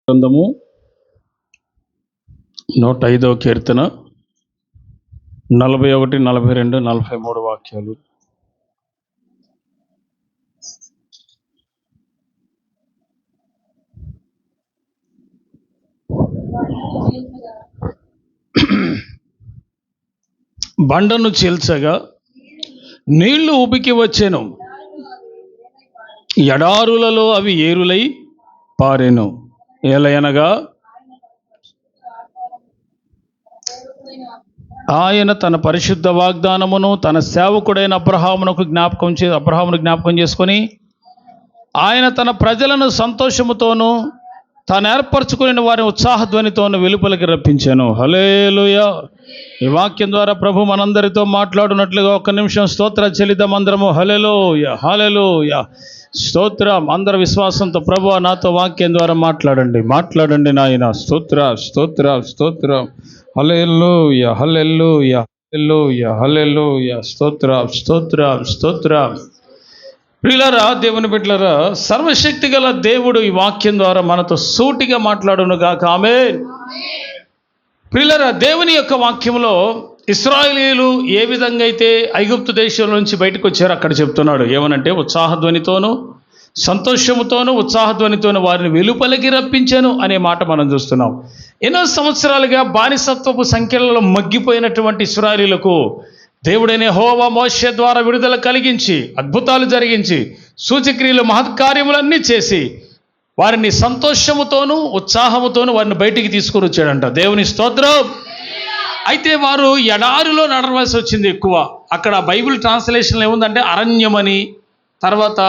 గ్రంథము 105వ కీర్తన 41, 42, 43 వాక్యాలు. బండను చీల్చగా నీళ్లు ఉబికి వచ్చెను, ఎడారులలో అవి ఏరులై పారెను. ఏలయనగా ఆయన తన పరిశుద్ధ వాగ్దానమును తన సేవకుడైన అబ్రహామును జ్ఞాపకం చేసుకొని ఆయన తన ప్రజలను సంతోషముతోనూ తాను ఏర్పరచుకుని వారిని ఉత్సాహధ్వనితోనూ వెలుపలికి రప్పించాను. హల్లెలూయా. ఈ వాక్యం ద్వారా ప్రభు మనందరితో మాట్లాడునట్లుగా ఒక్క నిమిషం స్తోత్ర చెల్లిద్దాం అందరము. హల్లెలూయా, హల్లెలూయా, స్తోత్రం. అందరి విశ్వాసంతో ప్రభు నాతో వాక్యం ద్వారా మాట్లాడండి నాయన. స్తోత్రం. హల్లెలూయా, హల్లెలూయా, హల్లెలూయా, హల్లెలూయా, స్తోత్రం. ప్రియులారా, దేవుని బిడ్డలారా, సర్వశక్తి గల దేవుడు ఈ వాక్యం ద్వారా మనతో సూటిగా మాట్లాడును గాక. ఆమేన్. ప్రియులారా, దేవుని యొక్క వాక్యంలో ఇశ్రాయేలీయులు ఏ విధంగా అయితే ఐగుప్తు దేశం నుంచి బయటకు వచ్చారో అక్కడ చెప్తున్నాడు. ఏమనంటే ఉత్సాహధ్వనితోనూ సంతోషముతోనూ ఉత్సాహధ్వనితోనూ వారిని వెలుపలికి రప్పించాను అనే మాట మనం చూస్తున్నాం. ఎన్నో సంవత్సరాలుగా బానిసత్వపు సంఖ్యలలో మగ్గిపోయినటువంటి ఇశ్రాయేలీయులకు దేవుడైన యెహోవా మోషే ద్వారా విడుదల కలిగించి అద్భుతాలు జరిగించి సూచక్రియలు మహత్కార్యములన్నీ చేసి వారిని సంతోషముతోనూ ఉత్సాహముతోనూ వారిని బయటికి తీసుకొని వచ్చాడంట. దేవుని స్తోత్రం. అయితే వారు ఎడారిలో నడవలసి వచ్చింది ఎక్కువ. అక్కడ బైబిల్ ట్రాన్స్లేషన్లో ఏముందంటే అరణ్యమని, తర్వాత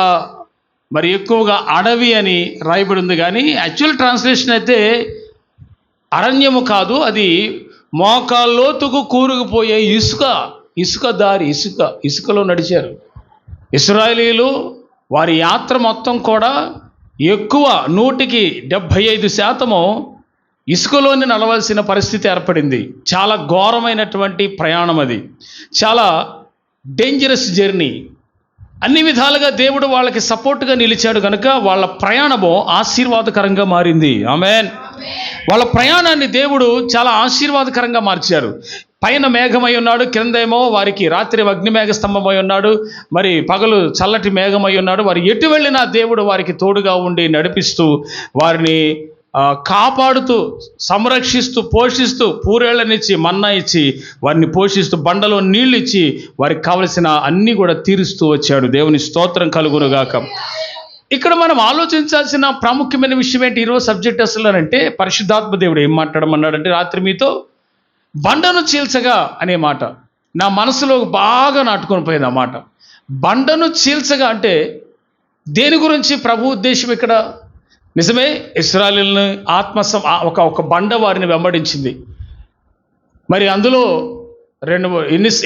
మరి ఎక్కువగా అడవి అని రాయబడి ఉంది. కానీ యాక్చువల్ ట్రాన్స్లేషన్ అయితే అరణ్యము కాదు, అది మోకాల్లోతుకు కూరుకుపోయే ఇసుకలో నడిచారు ఇశ్రాయేలీయులు. వారి యాత్ర మొత్తం కూడా ఎక్కువ 175% ఇసుకలోని నడవలసిన పరిస్థితి ఏర్పడింది. చాలా ఘోరమైనటువంటి ప్రయాణం, అది చాలా డేంజరస్ జర్నీ. అన్ని విధాలుగా దేవుడు వాళ్ళకి సపోర్ట్గా నిలిచాడు కనుక వాళ్ళ ప్రయాణము ఆశీర్వాదకరంగా మారింది. ఆమేన్. వాళ్ళ ప్రయాణాన్ని దేవుడు చాలా ఆశీర్వాదకరంగా మార్చారు. పైన మేఘమై ఉన్నాడు, క్రిందేమో వారికి రాత్రి అగ్నిమేఘ స్తంభమై ఉన్నాడు, మరి పగలు చల్లటి మేఘమై ఉన్నాడు. వారు ఎటు వెళ్ళినా దేవుడు వారికి తోడుగా ఉండి నడిపిస్తూ వారిని కాపాడుతూ సంరక్షిస్తూ పోషిస్తూ పూరేళ్లనిచ్చి మన్నా ఇచ్చి వారిని పోషిస్తూ బండలో నీళ్ళు ఇచ్చి వారికి కావలసిన అన్నీ కూడా తీరుస్తూ వచ్చాడు. దేవుని స్తోత్రం కలుగునుగాక. ఇక్కడ మనం ఆలోచించాల్సిన ప్రాముఖ్యమైన విషయం ఏంటి ఈరోజు సబ్జెక్ట్ అసలు అంటే, పరిశుద్ధాత్మ దేవుడు ఏం మాట్లాడమన్నాడంటే రాత్రి మీతో బండను చీల్చగా అనే మాట నా మనసులో బాగా నాటుకొని పోయింది. ఆ మాట బండను చీల్చగా అంటే దేని గురించి ప్రభు ఉద్దేశం ఇక్కడ? నిజమే, ఇశ్రాయేలుని ఒక బండ వారిని వెంబడించింది. మరి అందులో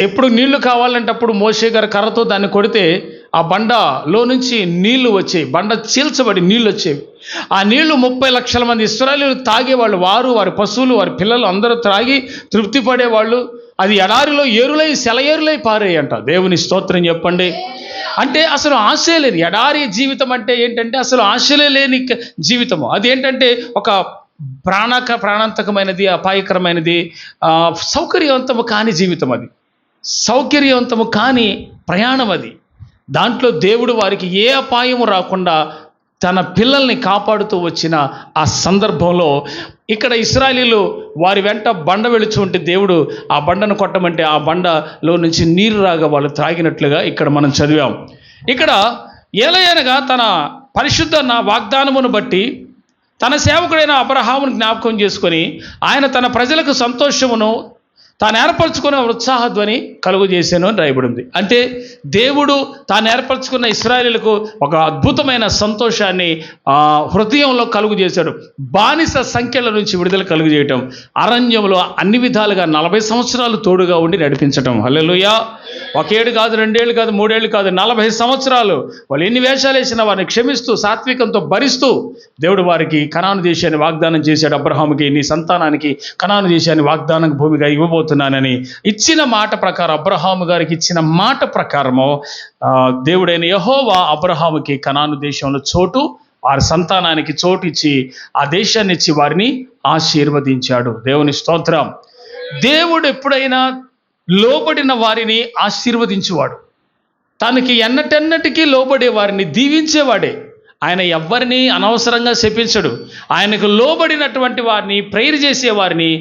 ఎప్పుడు నీళ్లు కావాలంటే అప్పుడు మోషే గారి కర్రతో దాన్ని కొడితే ఆ బండలో నుంచి నీళ్లు వచ్చేవి, బండ చీల్చబడి నీళ్ళు వచ్చేవి. ఆ నీళ్లు 30 లక్షల మంది ఇశ్రాయేలీయులు తాగేవాళ్ళు. వారి పశువులు, వారి పిల్లలు అందరూ త్రాగి తృప్తి పడేవాళ్ళు. అది ఎడారిలో సెలయేరులై పారేయంట. దేవుని స్తోత్రం చెప్పండి. అంటే అసలు ఆశే లేని ఎడారి జీవితం అంటే ఏంటంటే అసలు ఆశలే లేని జీవితము. అదేంటంటే ఒక ప్రాణాంతకమైనది, అపాయకరమైనది, సౌకర్యవంతము కాని జీవితం. అది సౌకర్యవంతము కాని ప్రయాణం. అది దాంట్లో దేవుడు వారికి ఏ అపాయము రాకుండా తన పిల్లల్ని కాపాడుతూ వచ్చిన ఆ సందర్భంలో ఇక్కడ ఇశ్రాయేలీయులు వారి వెంట బండ వెళుచు ఉంటే దేవుడు ఆ బండను కొట్టమంటే ఆ బండలో నుంచి నీరు రాగా వాళ్ళు త్రాగినట్లుగా ఇక్కడ మనం చదివాం. ఇక్కడ ఏలయనగా తన పరిశుద్ధ వాగ్దానమును బట్టి తన సేవకుడైన అబ్రహామును జ్ఞాపకం చేసుకొని ఆయన తన ప్రజలకు సంతోషమును తాను ఏర్పరచుకున్న ఉత్సాహధ్వని కలుగు చేశాను అని రాయబడింది. అంటే దేవుడు తాను ఏర్పరచుకున్న ఇశ్రాయేలీయులకు ఒక అద్భుతమైన సంతోషాన్ని హృదయంలో కలుగు చేశాడు. బానిస సంఖ్యల నుంచి విడుదల కలుగు చేయటం, అరణ్యంలో అన్ని విధాలుగా 40 సంవత్సరాలు తోడుగా ఉండి నడిపించటం. హల్లెలూయా. 1 ఏడు కాదు, 2 ఏళ్ళు కాదు, 3 ఏళ్ళు కాదు, 40 సంవత్సరాలు వాళ్ళు ఎన్ని వేషాలు వేసినా వారిని క్షమిస్తూ సాత్వికంతో భరిస్తూ దేవుడు వారికి కనాను దేశాన్ని వాగ్దానం చేశాడు. అబ్రహాముకి, నీ సంతానానికి కనాను దేశాన్ని వాగ్దానం భూమిగా ఇవ్వబోతున్నానని ఇచ్చిన మాట ప్రకారం, అబ్రహాము గారికి ఇచ్చిన మాట ప్రకారము దేవుడైన యెహోవా అబ్రహాముకి కనాను దేశంలో చోటు వారి సంతానానికి చోటిచ్చి ఆ దేశాన్ని ఇచ్చి వారిని ఆశీర్వదించాడు. దేవుని స్తోత్రం. దేవుడు ఎప్పుడైనా లోబడిన వారిని ఆశీర్వదించువాడు. తనకి ఎన్నటెన్నటికీ లోబడే వారిని దీవించేవాడే. ఆయన ఎవ్వరిని అనవసరంగా శపించడు. ఆయనకు లోబడినటువంటి వారిని, ప్రేయర్ చేసే వారిని,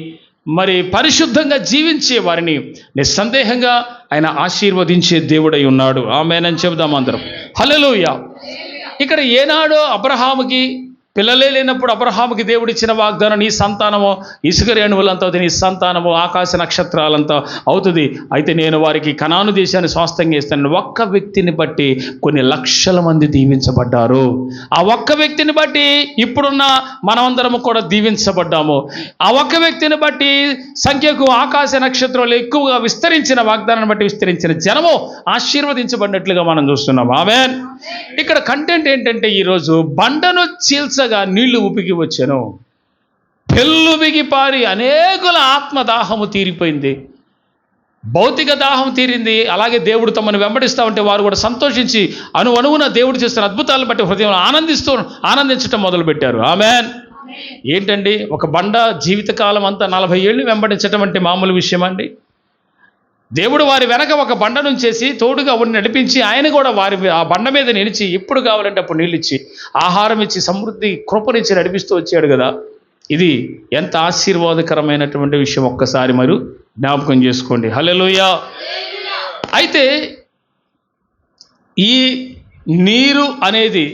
మరి పరిశుద్ధంగా జీవించే వారిని నిస్సందేహంగా ఆయన ఆశీర్వదించే దేవుడై ఉన్నాడు. ఆమేనని చెబుదాం అందరం. హల్లెలూయా. ఇక్కడ ఏనాడో అబ్రహాముకి పిల్లలే లేనప్పుడు అబ్రహాముకి దేవుడు ఇచ్చిన వాగ్దానం, నీ సంతానము ఇసుక రేణువులంతా అవుతుంది, నీ సంతానము ఆకాశ నక్షత్రాలంతా అవుతుంది, అయితే నేను వారికి కనాను దేశాన్ని స్వాస్థ్యంగా ఇస్తాను. ఒక్క వ్యక్తిని బట్టి కొన్ని లక్షల మంది దీవించబడ్డారు. ఆ ఒక్క వ్యక్తిని బట్టి ఇప్పుడున్న మనమందరము కూడా దీవించబడ్డాము. ఆ ఒక్క వ్యక్తిని బట్టి సంఖ్యకు ఆకాశ నక్షత్రాలు ఎక్కువగా విస్తరించిన వాగ్దానాన్ని బట్టి విస్తరించిన జనము ఆశీర్వదించబడినట్లుగా మనం చూస్తున్నాం. ఆమేన్. ఇక్కడ కంటెంట్ ఏంటంటే, ఈరోజు బండను చీల్చగా నీళ్లు ఉపికి వచ్చాను, పెళ్ళుబిగి పారి అనేకుల ఆత్మదాహము తీరిపోయింది, భౌతిక దాహం తీరింది. అలాగే దేవుడు తమను వెంబడిస్తూ ఉంటే వారు కూడా సంతోషించి అణువణువున దేవుడు చేస్తున్న అద్భుతాలను బట్టి హృదయం ఆనందించడం మొదలుపెట్టారు. ఆమేన్. ఏంటండి, ఒక బండ జీవితకాలం అంతా 40 ఏళ్ళు వెంబడించడం అంటే మామూలు విషయం అండి? దేవుడు వారి వెనక ఒక బండ నుంచేసి తోడుగా ఉండి నడిపించి, ఆయన కూడా వారి ఆ బండ మీద నిలిచి ఎప్పుడు కావాలంటే అప్పుడు నీళ్ళు ఇచ్చి, ఆహారం ఇచ్చి, సమృద్ధి కృపనిచ్చి నడిపిస్తూ వచ్చాడు కదా. ఇది ఎంత ఆశీర్వాదకరమైనటువంటి విషయం, ఒక్కసారి మరి జ్ఞాపకం చేసుకోండి. హల్లెలూయా. అయితే ఈ నీరు అనేది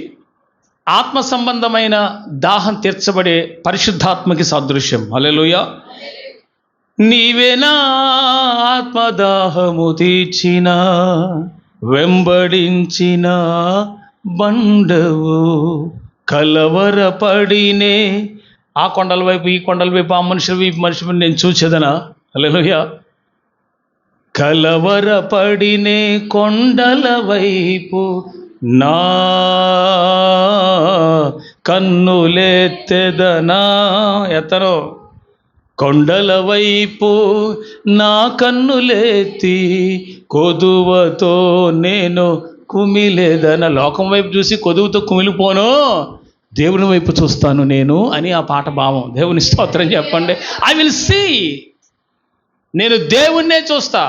ఆత్మ సంబంధమైన దాహం తీర్చబడే పరిశుద్ధాత్మకి సాదృశ్యం. హల్లెలూయా. నీవే నా ఆత్మదాహము తీర్చిన వెంబడించిన బండవు, కలవరపడినే ఆ కొండల వైపు ఈ కొండల వైపు ఆ మనుషుల వైపు మనుషులు నేను చూచేదనా? హల్లెలూయా. కలవరపడినే కొండల వైపు నా కన్నులెత్తెదనా. ఎత్తనో కొండల వైపు నా కన్నులెత్తి కొదువతో నేను కుమిలేదన. లోకం వైపు చూసి కొదువుతో కుమిలిపోను, దేవుని వైపు చూస్తాను నేను అని ఆ పాట భావం. దేవుని స్తోత్రం చెప్పండి. I will see. నేను దేవుణ్ణే చూస్తా,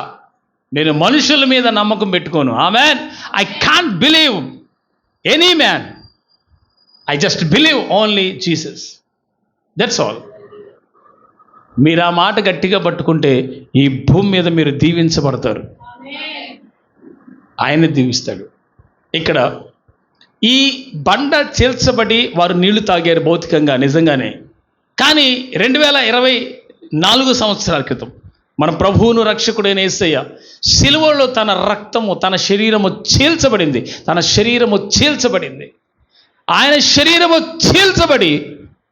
నేను మనుషుల మీద నమ్మకం పెట్టుకోను. Amen. I can't believe any man, I just believe only Jesus. That's all. మీరు ఆ మాట గట్టిగా పట్టుకుంటే ఈ భూమి మీద మీరు దీవించబడతారు. ఆయన దీవిస్తాడు. ఇక్కడ ఈ బండ చీల్చబడి వారు నీళ్లు తాగారు భౌతికంగా, నిజంగానే. కానీ 2024 సంవత్సరాల క్రితం మన ప్రభువును రక్షకుడైన యేసయ్య సిలువలో తన రక్తము, తన శరీరము చీల్చబడింది. తన శరీరము చీల్చబడింది. ఆయన శరీరము చీల్చబడి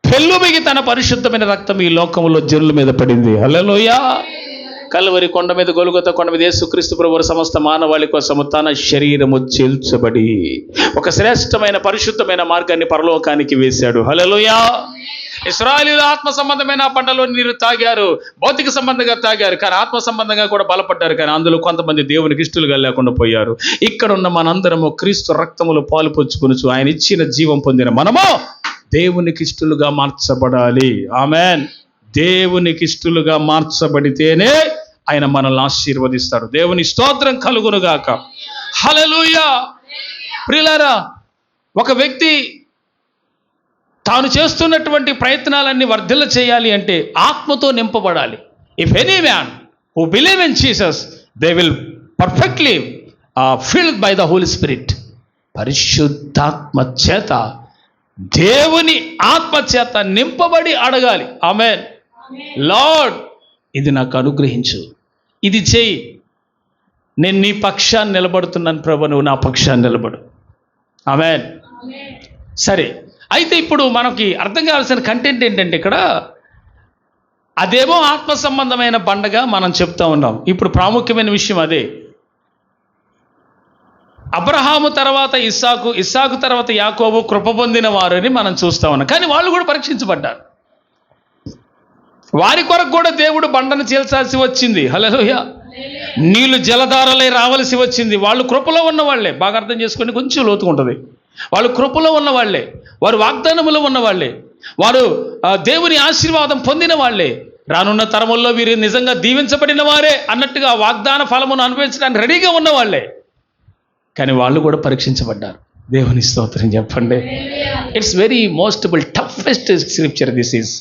పెళ్ళుబిగి తన పరిశుద్ధమైన రక్తం ఈ లోకములో జనుల మీద పడింది. హల్లెలూయా. కల్వరి కొండ మీద, గొల్గొతా కొండ మీద యేసుక్రీస్తు ప్రభువు సమస్త మానవాళి కోసము తన శరీరము చీల్చబడి ఒక శ్రేష్టమైన పరిశుద్ధమైన మార్గాన్ని పరలోకానికి వేశాడు. హల్లెలూయా. ఇశ్రాయేలీయులు ఆత్మ సంబంధమైన పంటలో నీరు తాగారు, భౌతిక సంబంధంగా తాగారు, కానీ ఆత్మ సంబంధంగా కూడా బలపడ్డారు. కానీ అందులో కొంతమంది దేవునికి ఇష్టలుగా లేకుండా పోయారు. ఇక్కడ ఉన్న మనందరము క్రీస్తు రక్తములో పాలు పంచుకొనుచు ఆయన ఇచ్చిన జీవం పొందిన మనము దేవునికి ఇష్టలుగా మార్చబడాలి. ఆమెన్. దేవునికి ఇష్టలుగా మార్చబడితేనే ఆయన మనల్ని ఆశీర్వదిస్తాడు. దేవుని స్తోత్రం కలుగునుగాక. హల్లెలూయా. ప్రియులారా, ఒక వ్యక్తి తాను చేస్తున్నటువంటి ప్రయత్నాలన్నీ వర్ధిల్ల చేయాలి అంటే ఆత్మతో నింపబడాలి. If any man who believe in Jesus they will perfectly filled by the Holy Spirit. పరిశుద్ధాత్మ చేత, దేవుని ఆత్మ చేత నింపబడి అడగాలి. ఆమేన్. లార్డ్, ఇది నాకు అనుగ్రహించు, ఇది చేయి, నేను నీ పక్షాన్ని నిలబడుతున్నాను ప్రభు, నువ్వు నా పక్షాన్ని నిలబడు. ఆమేన్. సరే, అయితే ఇప్పుడు మనకి అర్థం కావాల్సిన కంటెంట్ ఏంటంటే, ఇక్కడ అదేమో ఆత్మ సంబంధమైన పండగ మనం చెప్తా ఉన్నాం. ఇప్పుడు ప్రాముఖ్యమైన విషయం అదే. అబ్రహాము తర్వాత ఇస్సాకు, ఇస్సాకు తర్వాత యాకోబు కృప పొందిన వారని మనం చూస్తా ఉన్నాం. కానీ వాళ్ళు కూడా పరీక్షించబడ్డారు. వారి కొరకు కూడా దేవుడు బండను చీల్చాల్సి వచ్చింది. హల్లెలూయా. నీళ్లు జలధారలై రావలసి వచ్చింది. వాళ్ళు కృపలో ఉన్న వాళ్ళే. బాగా అర్థం చేసుకోండి, కొంచెం లోతుగా ఉంటుంది. వాళ్ళు కృపలో ఉన్నవాళ్లే, వారు వాగ్దానములో ఉన్నవాళ్లే, వారు దేవుని ఆశీర్వాదం పొందిన వాళ్ళే. రానున్న తరముల్లో వీరు నిజంగా దీవించబడిన వారే అన్నట్టుగా వాగ్దాన ఫలమును అనుభవించడానికి రెడీగా ఉన్నవాళ్లే. కానీ వాళ్ళు కూడా పరీక్షించబడ్డారు. దేవుని స్తోత్రం చెప్పండి. It's very most able toughest scripture this is.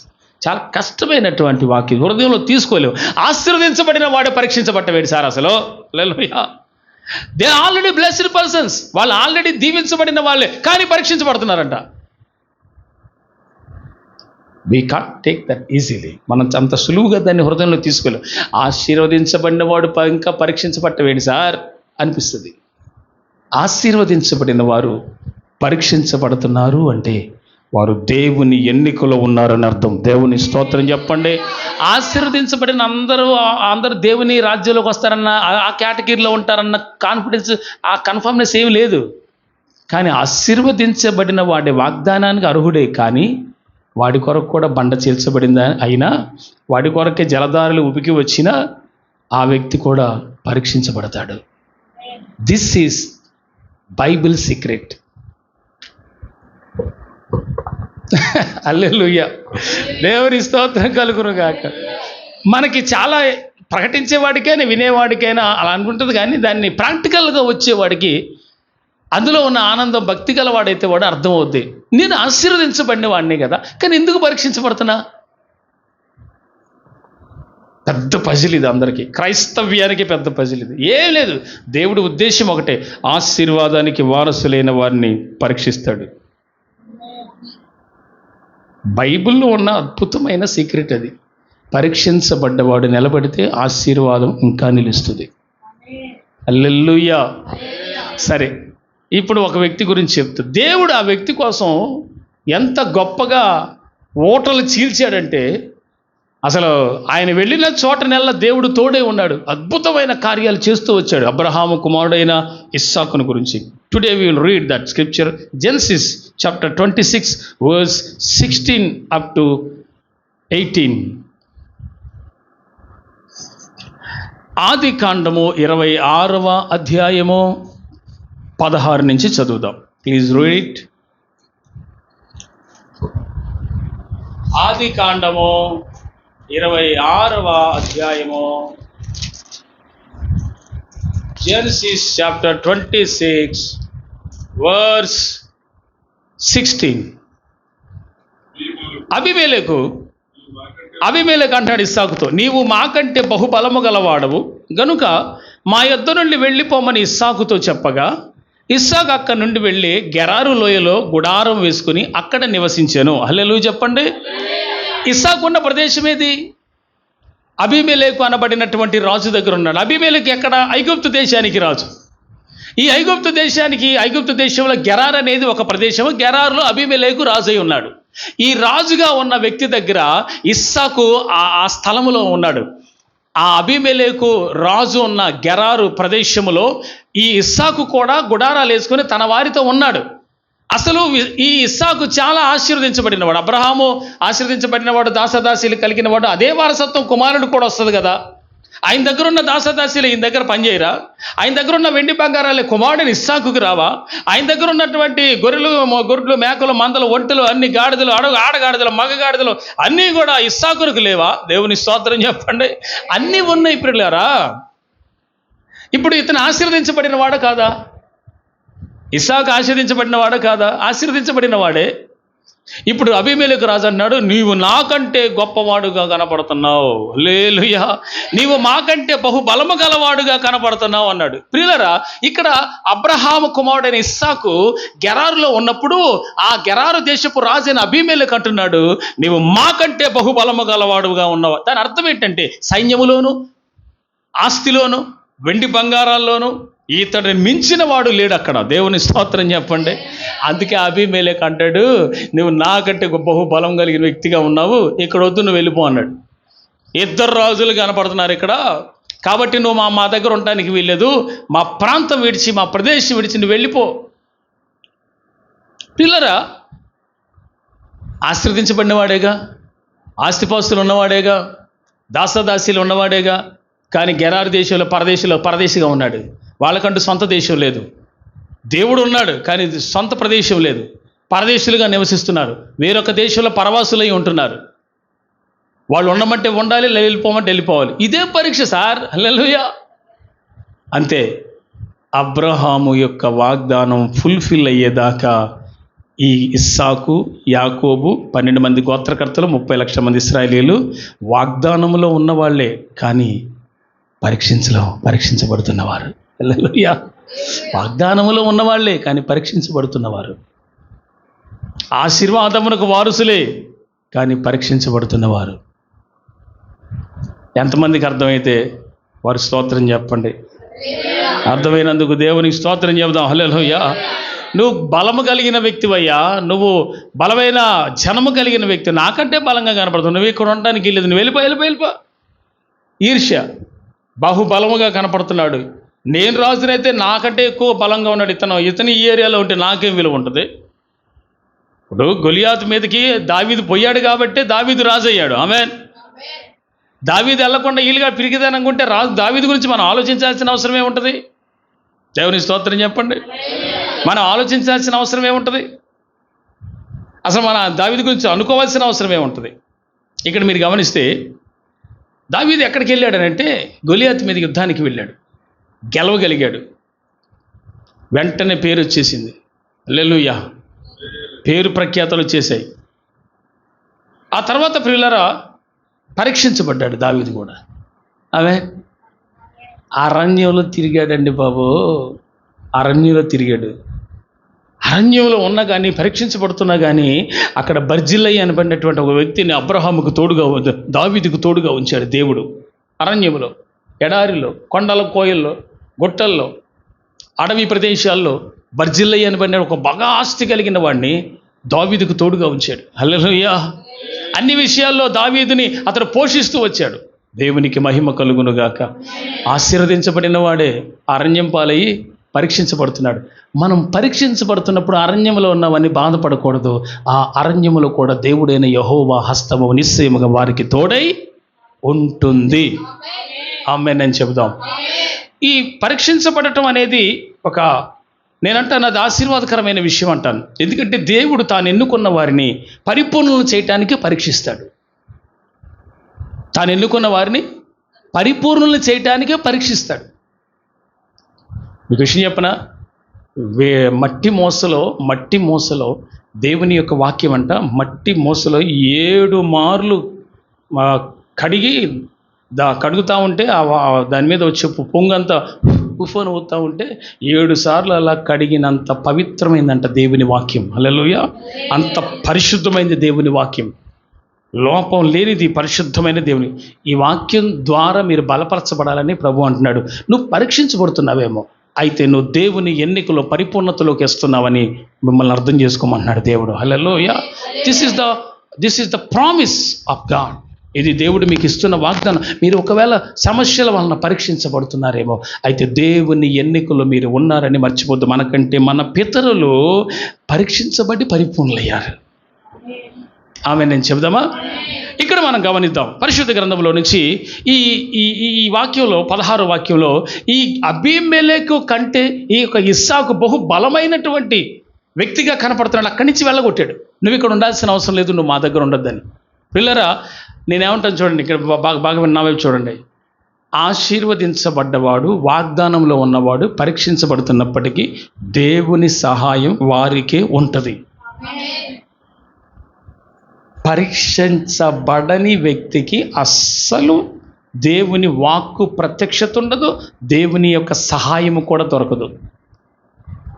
చాలా కష్టమైనటువంటి వాక్యం, హృదయంలో తీసుకోలేవు. ఆశీర్వదించబడిన వాడే పరీక్షించబట్టవేడు సార్ అసలు. Hallelujah. They already blessed persons, వాళ్ళు ఆల్రెడీ దీవించబడిన వాళ్ళే, కానీ పరీక్షించబడుతున్నారంట. We can't take that easily. మనం అంత సులువుగా దాన్ని హృదయంలో తీసుకోలేం. ఆశీర్వదించబడిన వాడు ఇంకా పరీక్షించబట్టవేడి సార్ అనిపిస్తుంది. ఆశీర్వదించబడిన వారు పరీక్షించబడుతున్నారు అంటే వారు దేవుని ఎన్నికలో ఉన్నారని అర్థం. దేవుని స్తోత్రం చెప్పండి. ఆశీర్వదించబడిన అందరూ దేవుని రాజ్యంలోకి వస్తారన్న, ఆ కేటగిరీలో ఉంటారన్న కాన్ఫిడెన్స్, ఆ కన్ఫర్మ్నెస్ ఏమి లేదు. కానీ ఆశీర్వదించబడిన వాడి వాగ్దానానికి అర్హుడే, కానీ వాడి కొరకు కూడా బండ చీల్చబడిందా అయినా, వాడి కొరకే జలధారలు ఉబికి వచ్చినా ఆ వ్యక్తి కూడా పరీక్షించబడతాడు. This is Bible secret. Hallelujah. దేవుని స్తోత్రం కలుగును గాక. మనకి చాలా ప్రకటించేవాడికైనా వినేవాడికైనా అలా అనుకుంటుంది, కానీ దాన్ని ప్రాక్టికల్గా వచ్చేవాడికి అందులో ఉన్న ఆనందం, భక్తి గలవాడైతే వాడు అర్థమవుద్ది. నేను ఆశీర్వదించబడిన వాడిని కదా, కానీ ఎందుకు పరీక్షించబడుతున్నా? పెద్ద పజిల్ ఇది అందరికీ, క్రైస్తవ్యానికి పెద్ద పజిల్ ఇది. ఏం లేదు, దేవుడి ఉద్దేశం ఒకటే, ఆశీర్వాదానికి వారసులైన వారిని పరీక్షిస్తాడు. బైబిల్లో ఉన్న అద్భుతమైన సీక్రెట్ అది. పరీక్షించబడ్డవాడు నిలబడితే ఆశీర్వాదం ఇంకా నిలుస్తుంది. హల్లెలూయా. సరే, ఇప్పుడు ఒక వ్యక్తి గురించి చెప్తా. దేవుడు ఆ వ్యక్తి కోసం ఎంత గొప్పగా ఓటలు చీల్చాడంటే, అసలు ఆయన వెళ్ళిన చోట నెల దేవుడు తోడే ఉన్నాడు, అద్భుతమైన కార్యాలు చేస్తూ వచ్చాడు. అబ్రహాము కుమారుడైన ఇస్సాకును గురించి today we will read that scripture. Genesis chapter 26 verse 16 up to 18. ఆది కాండము 26వ అధ్యాయము 16 నుంచి చదువుదాం. Please read it. ఆది కాండము 26వ అధ్యాయము, జెనసిస్ చాప్టర్ 26 వర్స్ 16. అబీమెలెకు అంటాడు ఇస్సాకుతో, నీవు మాకంటే బహుబలము గలవాడవు గనుక మా యొద్ద నుండి వెళ్ళిపోమని ఇస్సాకుతో చెప్పగా, ఇస్సాకు అక్కడి నుండి వెళ్ళి గెరారు లోయలో గుడారం వేసుకుని అక్కడ నివసించాను. హల్లెలూయా చెప్పండి. ఇస్సాకు ఉన్న ప్రదేశం ఏది? అబీమెలెకు అనబడినటువంటి రాజు దగ్గర ఉన్నాడు. అబీమెలెకు ఎక్కడ? ఐగుప్తు దేశానికి రాజు. ఈ ఐగుప్తు దేశంలో గెరార్ అనేది ఒక ప్రదేశము. గెరారులో అబీమెలెకు రాజు అయి ఉన్నాడు. ఈ రాజుగా ఉన్న వ్యక్తి దగ్గర ఇస్సాకు ఆ స్థలములో ఉన్నాడు. ఆ అబీమెలెకు రాజు ఉన్న గెరారు ప్రదేశములో ఈ ఇస్సాకు కూడా గుడారాలు వేసుకొని తన వారితో ఉన్నాడు. అసలు ఈ ఇస్సాకు చాలా ఆశీర్వదించబడినవాడు. అబ్రహాము ఆశీర్వదించబడినవాడు, దాసదాసీలు కలిగిన వాడు. అదే వారసత్వం కుమారుడు కూడా వస్తుంది కదా. ఆయన దగ్గర ఉన్న దాసదాసీలు ఈయన దగ్గర పనిచేయరా? ఆయన దగ్గర ఉన్న వెండి బంగారాలే కుమారుడిని ఇస్సాకుకి రావా? ఆయన దగ్గర ఉన్నటువంటి గొర్రెలు మేకలు మందలు ఒంటెలు అన్ని గాడిదలు ఆడగాడిదలు మగగాడిదలు అన్నీ కూడా ఇస్సాకునికి లేవా? దేవుని స్తోత్రం చెప్పండి. అన్నీ ఉన్నాయి ప్రియులారా. ఇప్పుడు ఇతను ఆశీర్వదించబడిన వాడు కాదా? ఇస్సాకు ఆశీర్వదించబడిన వాడు కాదా? ఆశీర్వదించబడిన వాడే. ఇప్పుడు అబీమెలెకు రాజు అన్నాడు, నీవు నాకంటే గొప్పవాడుగా కనపడుతున్నావు. హల్లెలూయా. నీవు మాకంటే బహుబలము గలవాడుగా కనపడుతున్నావు అన్నాడు. ప్రియులారా, ఇక్కడ అబ్రహాము కుమారుడైన ఇస్సాకు గెరారులో ఉన్నప్పుడు ఆ గెరారు దేశపు రాజైన అబీమెలెకు అంటున్నాడు, నీవు మాకంటే బహుబలము గలవాడుగా ఉన్నావు. దాని అర్థం ఏంటంటే, సైన్యములోను, ఆస్తిలోను, వెండి బంగారాల్లోనూ ఇతడిని మించిన వాడు లేడు అక్కడ. దేవుని స్తోత్రం చెప్పండి. అందుకే అబీమెలెకు అంటాడు, నువ్వు నాకంటే బహుబలం కలిగిన వ్యక్తిగా ఉన్నావు, ఇక్కడ వద్దు, నువ్వు వెళ్ళిపో అన్నాడు. ఇద్దరు రాజులు కనపడుతున్నారు ఇక్కడ, కాబట్టి నువ్వు మా దగ్గర ఉండడానికి వీల్లేదు, మా ప్రాంతం విడిచి, మా ప్రదేశం విడిచి నువ్వు వెళ్ళిపో. పిల్లరా, ఆశీర్వదించబడినవాడేగా, ఆస్తిపాస్తులు ఉన్నవాడేగా, దాసదాసీలు ఉన్నవాడేగా, కానీ గెరారు దేశంలో పరదేశిగా ఉన్నాడు. వాళ్ళకంటూ సొంత దేశం లేదు. దేవుడు ఉన్నాడు, కానీ ఇది సొంత ప్రదేశం లేదు, పరదేశులుగా నివసిస్తున్నారు, వేరొక దేశంలో పరవాసులై ఉంటున్నారు. వాళ్ళు ఉండమంటే ఉండాలి, వెళ్ళిపోమంటే వెళ్ళిపోవాలి. ఇదే పరీక్ష సార్. హల్లెలూయా. అంతే, అబ్రహాము యొక్క వాగ్దానం ఫుల్ఫిల్ అయ్యేదాకా ఈ ఇస్సాకు, యాకోబు 12 మంది గోత్రకర్తలు, 30 లక్షల మంది ఇశ్రాయేలీయులు వాగ్దానములో ఉన్నవాళ్లే, కానీ పరీక్షించబడుతున్నవారు. హల్లెలూయా. వాగ్దానములో ఉన్నవాళ్లే, కానీ పరీక్షించబడుతున్నవారు. ఆశీర్వాదమునకు వారసులే, కానీ పరీక్షించబడుతున్నవారు. ఎంతమందికి అర్థమైతే వారు స్తోత్రం చెప్పండి. అర్థమైనందుకు దేవునికి స్తోత్రం చెబుదాం. హల్లెలూయా. నువ్వు బలము కలిగిన వ్యక్తివయ్యా, నువ్వు బలమైన జనము కలిగిన వ్యక్తి, నాకంటే బలంగా కనపడుతుంది, నువ్వు ఇక్కడ ఉండడానికి లేదు, నువ్వు వెళ్ళిపో. ఈర్ష్య, బాహుబలముగా కనపడుతున్నాడు. నేను రాజునైతే నాకంటే ఎక్కువ బలంగా ఉన్నాడు, ఇతను ఈ ఏరియాలో ఉంటే నాకేం విలువ ఉంటుంది? ఇప్పుడు గొలియాతు మీదకి దావీదు పోయాడు కాబట్టి దావీదు రాజు అయ్యాడు. ఆమేన్. దావీదు వెళ్లకుండా ఈలుగా పిరికిదాని అనుకుంటే రాజు దావీదు గురించి మనం ఆలోచించాల్సిన అవసరం ఏముంటుంది? దేవుని స్తోత్రం చెప్పండి. మనం ఆలోచించాల్సిన అవసరం ఏముంటుంది? అసలు మన దావీదు గురించి అనుకోవాల్సిన అవసరం ఏముంటుంది? ఇక్కడ మీరు గమనిస్తే దావీదు ఎక్కడికి వెళ్ళాడనంటే గొలియాతు మీద యుద్ధానికి వెళ్ళాడు, గెలవగలిగాడు, వెంటనే పేరు వచ్చేసింది. హల్లెలూయా. పేరు ప్రఖ్యాతలు వచ్చేసాయి. ఆ తర్వాత ప్రియులారా పరీక్షించబడ్డాడు దావీదు కూడా. అరణ్యంలో తిరిగాడండి బాబు, అరణ్యంలో తిరిగాడు. అరణ్యంలో ఉన్నా కానీ, పరీక్షించబడుతున్నా కానీ, అక్కడ బర్జిల్లయి అనబడినటువంటి ఒక వ్యక్తిని అబ్రహాముకు తోడుగా, దావీదుకు తోడుగా ఉంచాడు దేవుడు. అరణ్యంలో, ఎడారిలో, కొండల కోయల్లో, గుట్టల్లో, అడవి ప్రదేశాల్లో బర్జిల్లయి అనబడిన ఒక బాగా ఆస్తి కలిగిన వాడిని దావీదుకు తోడుగా ఉంచాడు. హల్లెలూయా. అన్ని విషయాల్లో దావీదుని అతడు పోషిస్తూ వచ్చాడు. దేవునికి మహిమ కలుగునుగాక. ఆశీర్వదించబడిన వాడే అరణ్యం పాలయ్యి పరీక్షించబడుతున్నాడు. మనం పరీక్షించబడుతున్నప్పుడు అరణ్యంలో ఉన్నవన్నీ బాధపడకూడదు. ఆ అరణ్యములో కూడా దేవుడైన యెహోవా హస్తము నిశ్చయముగా వారికి తోడై ఉంటుంది. ఆమేన్ అని చెబుదాం. ఈ పరీక్షించబడటం అనేది ఒక, నేనంటాను అది ఆశీర్వాదకరమైన విషయం అంటాను. ఎందుకంటే దేవుడు తాను ఎన్నుకున్న వారిని పరిపూర్ణులను చేయటానికి పరీక్షిస్తాడు. తాను ఎన్నుకున్న వారిని పరిపూర్ణులను చేయటానికే పరీక్షిస్తాడు. మీకు విషయం చెప్పనా? మట్టి మోసలో దేవుని యొక్క వాక్యం అంట, మట్టి మోసలో 7 మార్లు కడిగి కడుగుతూ ఉంటే దాని మీద వచ్చే పొంగంతా ఉఫ్ఫను ఊతా ఉంటే 7 సార్లు అలా కడిగినంత పవిత్రమైందంట దేవుని వాక్యం. హల్లెలూయా. అంత పరిశుద్ధమైంది దేవుని వాక్యం, లోపం లేనిది పరిశుద్ధమైన దేవుని. ఈ వాక్యం ద్వారా మీరు బలపరచబడాలని ప్రభు అంటున్నాడు. నువ్వు పరీక్షించబడుతున్నావేమో, అయితే నువ్వు దేవుని ఎన్నికలో పరిపూర్ణతలోకి వస్తున్నావని మిమ్మల్ని అర్థం చేసుకోమంటున్నాడు దేవుడు. Hallelujah. This is the promise of God. ఇది దేవుడు మీకు ఇస్తున్న వాగ్దానం. మీరు ఒకవేళ సమస్యల వలన పరీక్షించబడుతున్నారేమో, అయితే దేవుని ఎన్నికలో మీరు ఉన్నారని మర్చిపోద్దు. మనకంటే మన పితరులు పరీక్షించబడి పరిపూర్ణులయ్యారు. ఆమె నేను చెబుదామా? ఇక్కడ మనం గమనిద్దాం పరిశుద్ధ గ్రంథంలో నుంచి ఈ వాక్యంలో 16వ వాక్యంలో ఈ అబీమెలెకు కంటే ఈ యొక్క ఇస్సాకు బహు బలమైనటువంటి వ్యక్తిగా కనపడుతున్నాడు. అక్కడి నుంచి వెళ్ళగొట్టాడు. నువ్వు ఇక్కడ ఉండాల్సిన అవసరం లేదు, నువ్వు మా దగ్గర ఉండొద్దని. పిల్లరా, నేనేమంటాను చూడండి, ఇక్కడ బాగా నా వైపు చూడండి. ఆశీర్వదించబడ్డవాడు, వాగ్దానంలో ఉన్నవాడు పరీక్షించబడుతున్నప్పటికీ దేవుని సహాయం వారికే ఉంటుంది. పరీక్షించబడని వ్యక్తికి అస్సలు దేవుని వాక్కు ప్రత్యక్షత ఉండదు, దేవుని యొక్క సహాయము కూడా దొరకదు.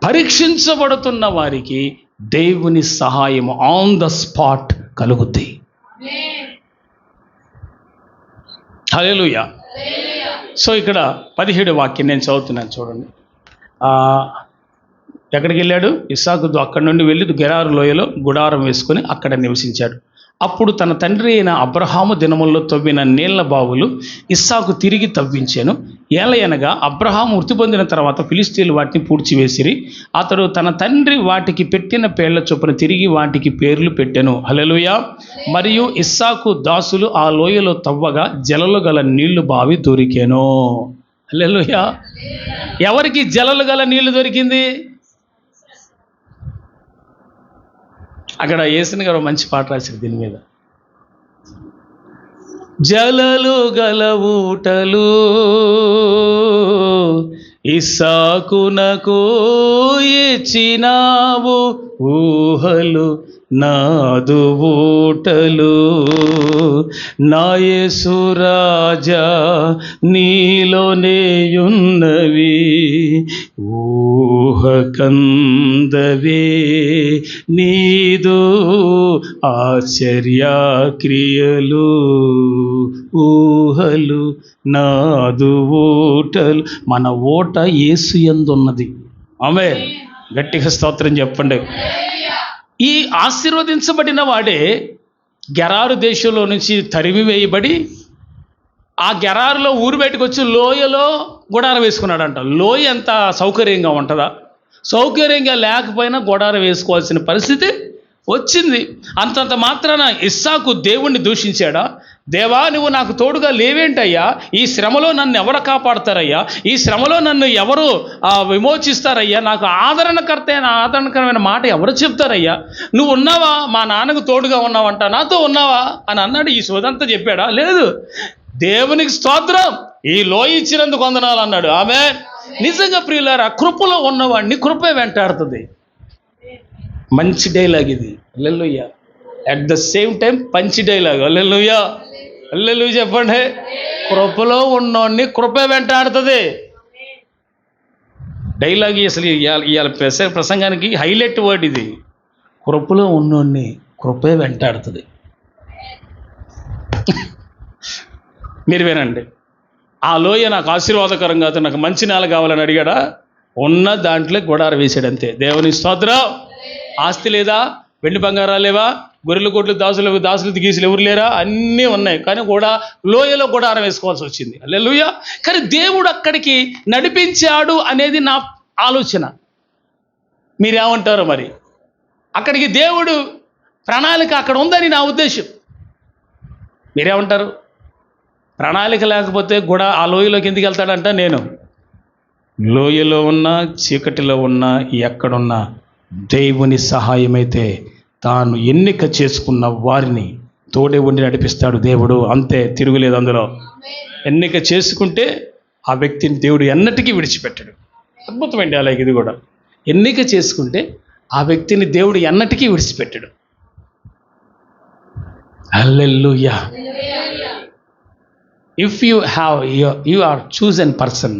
పరీక్షించబడుతున్న వారికి దేవుని సహాయము ఆన్ ద స్పాట్ కలుగుద్ది. హల్లెలూయా. సో ఇక్కడ 17వ వాక్యం నేను చదువుతున్నాను చూడండి. ఎక్కడికి వెళ్ళాడు? ఇస్సాకు అక్కడి నుండి వెళ్ళి గెరారు లోయలో గుడారం వేసుకొని అక్కడ నివసించాడు. అప్పుడు తన తండ్రి అయిన అబ్రహాము దినముల్లో తవ్విన నీళ్ల బావులు ఇస్సాకు తిరిగి తవ్వించాను. ఏలయనగా అబ్రహాము మృతి పొందిన తర్వాత ఫిలిస్తీన్లు వాటిని పూడ్చివేసిరి. అతడు తన తండ్రి వాటికి పెట్టిన పేర్ల చొప్పున తిరిగి వాటికి పేర్లు పెట్టెను. హల్లెలూయా. మరియు ఇస్సాకు దాసులు ఆ లోయలో తవ్వగా జలలు గల నీళ్లు బావి దొరికెను. హల్లెలూయా. ఎవరికి జలలు గల నీళ్లు దొరికింది? అక్కడ యేసన్ గారు మంచి పాట రాశారు దీని మీద. జలలు గల ఊటలు ఇస్సాకునకు ఇచ్చినావు, ఊహలు నాదు ఊటలు, నా యేసు రాజా నీలోనేయున్నవి, ఊహ కందవే నీదు ఆశ్చర్య క్రియలు, ఊహలు నాదు ఊటలు. మన ఓట యేసు యందు ఉన్నది. ఆమేన్. గట్టిగా స్తోత్రం చెప్పండి. ఈ ఆశీర్వదించబడిన వాడే గెరారు దేశంలో నుంచి తరిమి వేయబడి ఆ గెరారులో ఊరు బయటకు వచ్చి లోయలో గుడారం వేసుకున్నాడంట. లోయ ఎంత సౌకర్యంగా ఉంటుందా? సౌకర్యంగా లేకపోయినా గుడారం వేసుకోవాల్సిన పరిస్థితి వచ్చింది. అంతంత మాత్రాన ఇస్సాకు దేవుణ్ణి దూషించాడా? దేవా, నువ్వు నాకు తోడుగా లేవేంటయ్యా? ఈ శ్రమలో నన్ను ఎవరు కాపాడతారయ్యా? ఈ శ్రమలో నన్ను ఎవరు విమోచిస్తారయ్యా? నాకు ఆదరణకరమైన మాట ఎవరు చెప్తారయ్యా? నువ్వు ఉన్నావా? మా నాన్నకు తోడుగా ఉన్నావంట, నాతో ఉన్నావా అని అన్నాడు. ఈ సోదంతా చెప్పాడా? లేదు. దేవునికి స్తోత్రం, ఈ లోయ ఇచ్చినందుకు వందనాలు అన్నాడు. ఆమేన్. నిజంగా ప్రియులారా, కృపలో ఉన్నవాడిని కృపే వెంటాడుతుంది. మంచి డైలాగ్ ఇది. హల్లెలూయా. అట్ ద సేమ్ టైం పంచి డైలాగ్. హల్లెలూయా. హల్లెలూయా చెప్పండి. కృపలో ఉన్నోడిని కృపే వెంటాడుతుంది. డైలాగ్ అసలు ఇవాళ ప్రసంగానికి హైలైట్ వర్డ్ ఇది. కృపలో ఉన్నోడిని కృపే వెంటాడుతుంది. మీరు వినండి. ఆ లోయ నాకు ఆశీర్వాదకరం కాదు, నాకు మంచి నేల కావాలని అడిగాడా? ఉన్న దాంట్లో గుడారం వేసాడు అంతే. దేవుని స్తోత్రం. ఆస్తి లేదా? వెండి బంగారాలు లేవా? గొర్రెలు కొట్లు దాసులు గీసులు ఎవరు లేరా? అన్నీ ఉన్నాయి. కానీ కూడా లోయలో గుడారం వేసుకోవాల్సి వచ్చింది. హల్లెలూయా. కానీ దేవుడు అక్కడికి నడిపించాడు అనేది నా ఆలోచన. మీరేమంటారు మరి? అక్కడికి దేవుడు ప్రణాళిక అక్కడ ఉందని నా ఉద్దేశం. మీరేమంటారు? ప్రణాళిక లేకపోతే కూడా ఆ లోయలోకి ఎందుకు వెళ్తాడంట? నేను లోయలో ఉన్నా, చీకటిలో ఉన్నా, ఎక్కడున్నా దేవుని సహాయమైతే తాను ఎన్నిక చేసుకున్న వారిని తోడే ఉండి నడిపిస్తాడు దేవుడు. అంతే, తిరుగులేదు అందులో. ఎన్నిక చేసుకుంటే ఆ వ్యక్తిని దేవుడు ఎన్నటికీ విడిచిపెట్టాడు. అద్భుతమండి. అలాగే ఇది కూడా ఎన్నిక చేసుకుంటే ఆ వ్యక్తిని దేవుడు ఎన్నటికీ విడిచిపెట్టాడు. Hallelujah. If you are chosen person,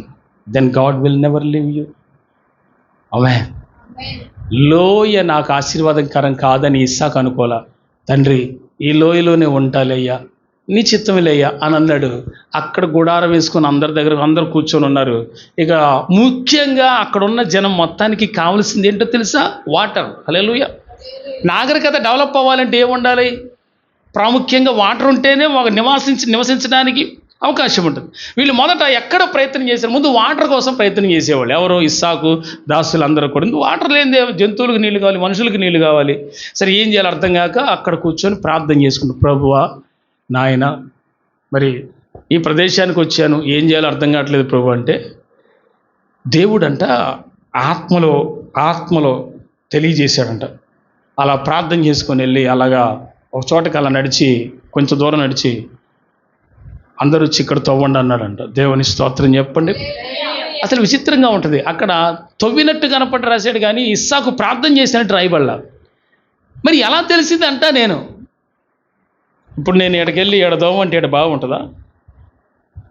then God will never leave you. Amen. లోయ నాకు ఆశీర్వాదకరం కాదని ఇస్సాకు అనుకోలా. తండ్రి, ఈ లోయలోనే ఉంటాలయ్యా, నీ చిత్తమిలయ్యా అని అన్నాడు. అక్కడ గుడారం వేసుకొని అందరు కూర్చొని ఉన్నారు. ఇక ముఖ్యంగా అక్కడున్న జనం మొత్తానికి కావాల్సింది ఏంటో తెలుసా? వాటర్. హల్లెలూయా. నాగరికత డెవలప్ అవ్వాలంటే ఏముండాలి? ప్రాముఖ్యంగా వాటర్ ఉంటేనే నివసించడానికి అవకాశం ఉంటుంది. వీళ్ళు మొదట ఎక్కడ ప్రయత్నం చేశారు? ముందు వాటర్ కోసం ప్రయత్నం చేసేవాళ్ళు. ఎవరో ఇస్సాకు దాసులు అందరూ కూడా. వాటర్ లేనిదే జంతువులకు నీళ్ళు కావాలి, మనుషులకు నీళ్ళు కావాలి. సరే ఏం చేయాలి అర్థం కాక అక్కడ కూర్చొని ప్రార్థన చేసుకుంటారు. ప్రభువా, నాయన, మరి ఈ ప్రదేశానికి వచ్చాను, ఏం చేయాలో అర్థం కావట్లేదు ప్రభు అంటే, దేవుడంట ఆత్మలో తెలియజేశాడంట. అలా ప్రార్థన చేసుకొని వెళ్ళి అలాగా ఒక చోటకి అలా నడిచి కొంచెం దూరం నడిచి అందరూ వచ్చి ఇక్కడ తవ్వండి అన్నాడంట. దేవుని స్తోత్రం చెప్పండి. అసలు విచిత్రంగా ఉంటుంది. అక్కడ తవ్వినట్టు కనపడి రాశాడు కానీ ఇస్సాకు ప్రార్థన చేసినట్టు రాయబడలా. మరి ఎలా తెలిసిందంట? ఇప్పుడు నేను ఇక్కడికెళ్ళి ఇక్కడ తవ్వమంటే ఇక్కడ బాగుంటుందా?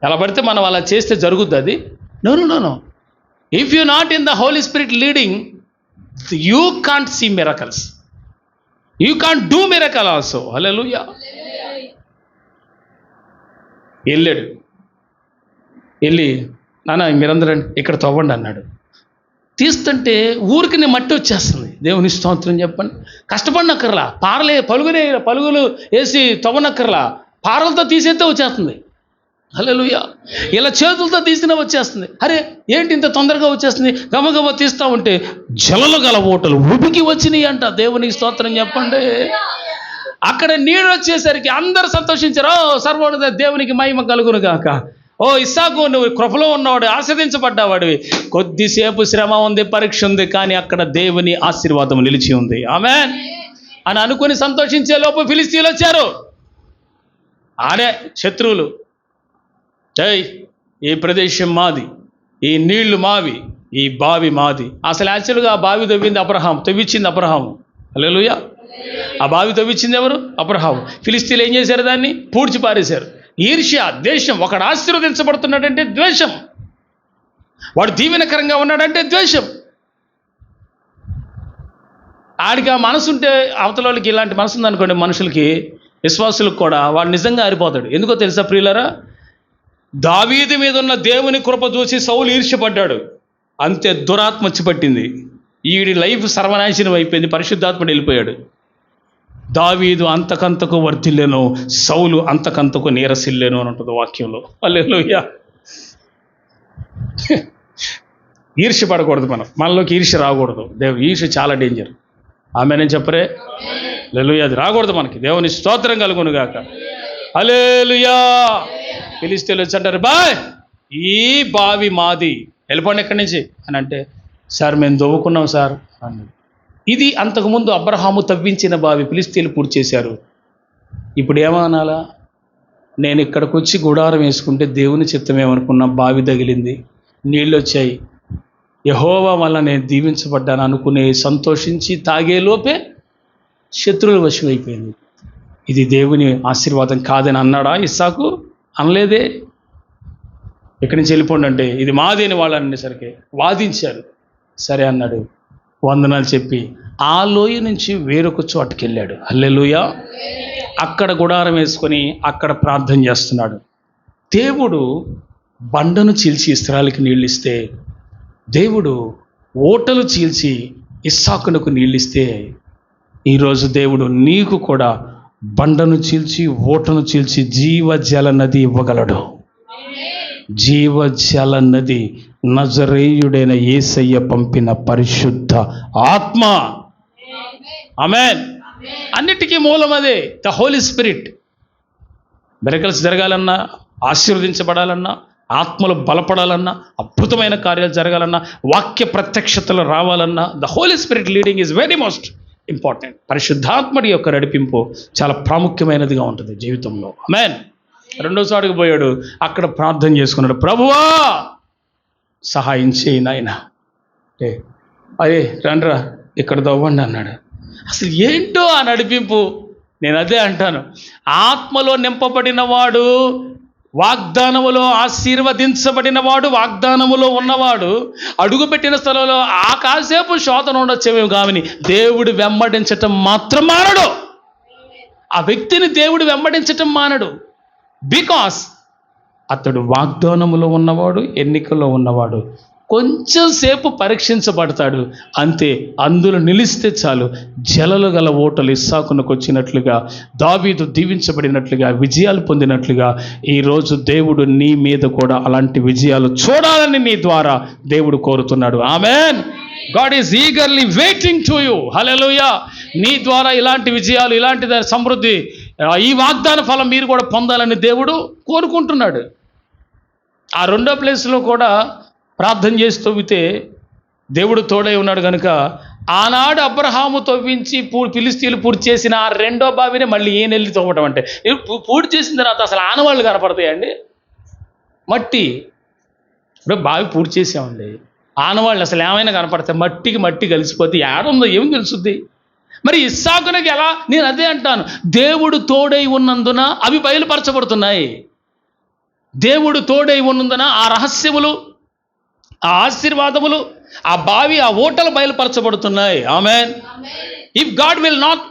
ఎలా పడితే మనం అలా చేస్తే జరుగుద్ది అది? No. If you not in the Holy Spirit leading, you can't see miracles, you can't do miracle also. Hallelujah. వెళ్ళి నాన్న మీరందరూ ఇక్కడ తవ్వండి అన్నాడు. తీస్తుంటే ఊరికి మట్టి వచ్చేస్తుంది. దేవుని స్తోత్రం చెప్పండి. కష్టపడినక్కర్లా, పలుగులు వేసి తవ్వనక్కర్లా, పారలతో తీసేస్తే వచ్చేస్తుంది. హల్లెలూయా. ఇలా చేతులతో తీసినా వచ్చేస్తుంది. అరే ఏంటి ఇంత తొందరగా వచ్చేస్తుంది? గబగబా తీస్తూ ఉంటే జలలు గల ఓటలు ఉబికి వచ్చినాయి అంట. దేవునికి స్తోత్రం చెప్పండి. అక్కడ నీళ్ళు వచ్చేసరికి అందరూ సంతోషించారు. సర్వోన్నత దేవునికి మహిమ కలుగును గాక. ఓ ఇస్సాకు, నువ్వు కృపలో ఉన్నవాడు, ఆశీర్వదించబడ్డావాడివి. కొద్దిసేపు శ్రమ ఉంది, పరీక్ష ఉంది, కానీ అక్కడ దేవుని ఆశీర్వాదం నిలిచి ఉంది. ఆమేన్. అని అనుకుని సంతోషించే లోపు ఫిలిస్తీన్లు వచ్చారు. ఆడే శత్రువులు, ఈ ప్రదేశం మాది, ఈ నీళ్లు మావి, ఈ బావి మాది. అసలు యాక్చువల్గా ఆ బావి తవ్వించింది అబ్రహాము. హల్లెలూయా. ఆ బావి తవ్వించింది ఎవరు? అబ్రహాము. ఫిలిస్తీన్లు ఏం చేశారు? దాన్ని పూడ్చి పారేశారు. ఈర్ష్య, ద్వేషం. ఒకడు ఆశీర్వదించబడుతున్నాడంటే ద్వేషం, వాడు దీవెనకరంగా ఉన్నాడంటే ద్వేషం. ఆడికి ఆ మనసు ఉంటే, అవతల వాళ్ళకి ఇలాంటి మనసు ఉందనుకోండి, మనుషులకి, విశ్వాసులకు కూడా, వాడు నిజంగా ఆరిపోతాడు. ఎందుకో తెలుసా ప్రియులారా? దావీదు మీద ఉన్న దేవుని కృప చూసి సౌలు ఈర్ష్యపడ్డాడు. అంతే, దురాత్మ వచ్చి పట్టింది. ఈడి లైఫ్ సర్వనాశనం అయిపోయింది. పరిశుద్ధాత్ముడు వెళ్ళిపోయాడు. దావీదు అంతకంతకు వర్ధిల్లెను, సౌలు అంతకంతకు నీరసిల్లెను అని ఉంటుంది వాక్యంలో. హల్లెలూయా. ఈర్ష్య పడకూడదు. మనలోకి ఈర్ష్య రాకూడదు. ఈర్ష్య చాలా డేంజర్. ఆమేన్ చెప్పరే. హల్లెలూయా. అది రాకూడదు మనకి. దేవుని స్తోత్రం కలుగును గాక. హల్లెలూయా. ఫిలిస్తీన్లు వచ్చి అంటారు, ఈ బావి మాది, వెళ్ళిపోండి ఎక్కడి నుంచి అని అంటే, సార్ మేము దవ్వుకున్నాం సార్ అన్నది. ఇది అంతకుముందు అబ్రహాము తవ్వించిన బావి, ఫిలిస్తీన్లు పూర్తి చేశారు. ఇప్పుడు ఏమనాలా? నేను ఇక్కడికి వచ్చి గుడారం వేసుకుంటే దేవుని చిత్తం ఏమనుకున్నా, బావి తగిలింది, నీళ్ళు వచ్చాయి, యెహోవా వల్ల నేను దీవించబడ్డాను అనుకునే సంతోషించి తాగేలోపే శత్రువుల వశం అయిపోయింది. ఇది దేవుని ఆశీర్వాదం కాదని అన్నాడా ఇస్సాకు? అనలేదే. ఇక్కడి నుంచి వెళ్ళిపోండి అంటే, ఇది మాది అని వాళ్ళు అనేసరికి వాదించారు. సరే అన్నాడు, వందనాలు చెప్పి ఆ లోయ నుంచి వేరొక చోటుకి వెళ్ళాడు. హల్లెలూయా. అక్కడ గుడారం వేసుకొని అక్కడ ప్రార్థన చేస్తున్నాడు. దేవుడు బండను చీల్చి ఇస్రాయేలుకి నీళ్ళు ఇస్తే, దేవుడు ఓటలు చీల్చి ఇస్సాకునకు నీళ్ళు ఇస్తే, ఈరోజు దేవుడు నీకు కూడా బండను చీల్చి ఓటను చీల్చి జీవజల నది ఇవ్వగలడు. జీవజల నది నజరేయుడైన యేసయ్య పంపిన పరిశుద్ధ ఆత్మ. ఆమేన్. అన్నిటికీ మూలం అదే, ద హోలీ స్పిరిట్. మిరకల్స్ జరగాలన్నా, ఆశీర్వదించబడాలన్నా, ఆత్మలు బలపడాలన్నా, అద్భుతమైన కార్యాలు జరగాలన్నా, వాక్య ప్రత్యక్షతలు రావాలన్నా, the Holy Spirit leading is very most important. పరిశుద్ధాత్మడి యొక్క నడిపింపు చాలా ప్రాముఖ్యమైనదిగా ఉంటుంది జీవితంలో. ఆమేన్. రెండోసారికి పోయాడు, అక్కడ ప్రార్థన చేసుకున్నాడు, ప్రభువా సహాయం చేయి నాయన. అదే రండ్రా ఇక్కడ దవ్వండి అన్నాడు. అసలు ఏంటో ఆ నడిపింపు. నేను అదే అంటాను, ఆత్మలో నింపబడిన వాడు, వాగ్దానములో ఆశీర్వదించబడిన వాడు, వాగ్దానములో ఉన్నవాడు అడుగుపెట్టిన స్థలంలో ఆ కాసేపు శోధన ఉండొచ్చేమేమి కామని దేవుడు వెంబడించటం మాత్రం మానడు. ఆ వ్యక్తిని దేవుడు వెంబడించటం మానడు. బికాస్ అతడు వాగ్దానములో ఉన్నవాడు, ఎన్నికల్లో ఉన్నవాడు. కొంచెం సేపు పరీక్షించబడతాడు అంతే. అందులో నిలిస్తే చాలు, జలలు గల ఓటలు ఇస్సాకునకు వచ్చినట్లుగా, దావీదు దీవించబడినట్లుగా, విజయాలు పొందినట్లుగా ఈరోజు దేవుడు నీ మీద కూడా అలాంటి విజయాలు చూడాలని నీ ద్వారా దేవుడు కోరుతున్నాడు. Amen. God is eagerly waiting to you. Hallelujah. నీ ద్వారా ఇలాంటి విజయాలు, ఇలాంటి సమృద్ధి, ఈ వాగ్దాన ఫలం మీరు కూడా పొందాలని దేవుడు కోరుకుంటున్నాడు. ఆ రెండో ప్లేస్లో కూడా ప్రార్థన చేసి తవ్వితే దేవుడు తోడై ఉన్నాడు కనుక, ఆనాడు అబ్రహాము తవ్వించి ఫిలిస్తీన్లు పూర్తి చేసిన ఆ రెండో బావిని మళ్ళీ ఈయన వెళ్ళి తవ్వటం అంటే, పూర్తి చేసిన తర్వాత అసలు ఆనవాళ్ళు కనపడతాయండి? మట్టి. ఇప్పుడు బావి పూర్తి చేసామండి, ఆనవాళ్ళు అసలు ఏమైనా కనపడతాయి? మట్టికి మట్టి కలిసిపోతే ఏడుందో ఏమి తెలుసుద్ది? మరి ఇస్సాకునకి ఎలా? నేను అదే అంటాను, దేవుడు తోడై ఉన్నందున అవి బయలుపరచబడుతున్నాయి. దేవుడు తోడై ఉన్నందున ఆ రహస్యములు, ఆ ఆశీర్వాదములు, ఆ బావి, ఆ ఓటలు బయలుపరచబడుతున్నాయి. ఆమేన్. ఇఫ్ గాడ్ విల్ నాట్,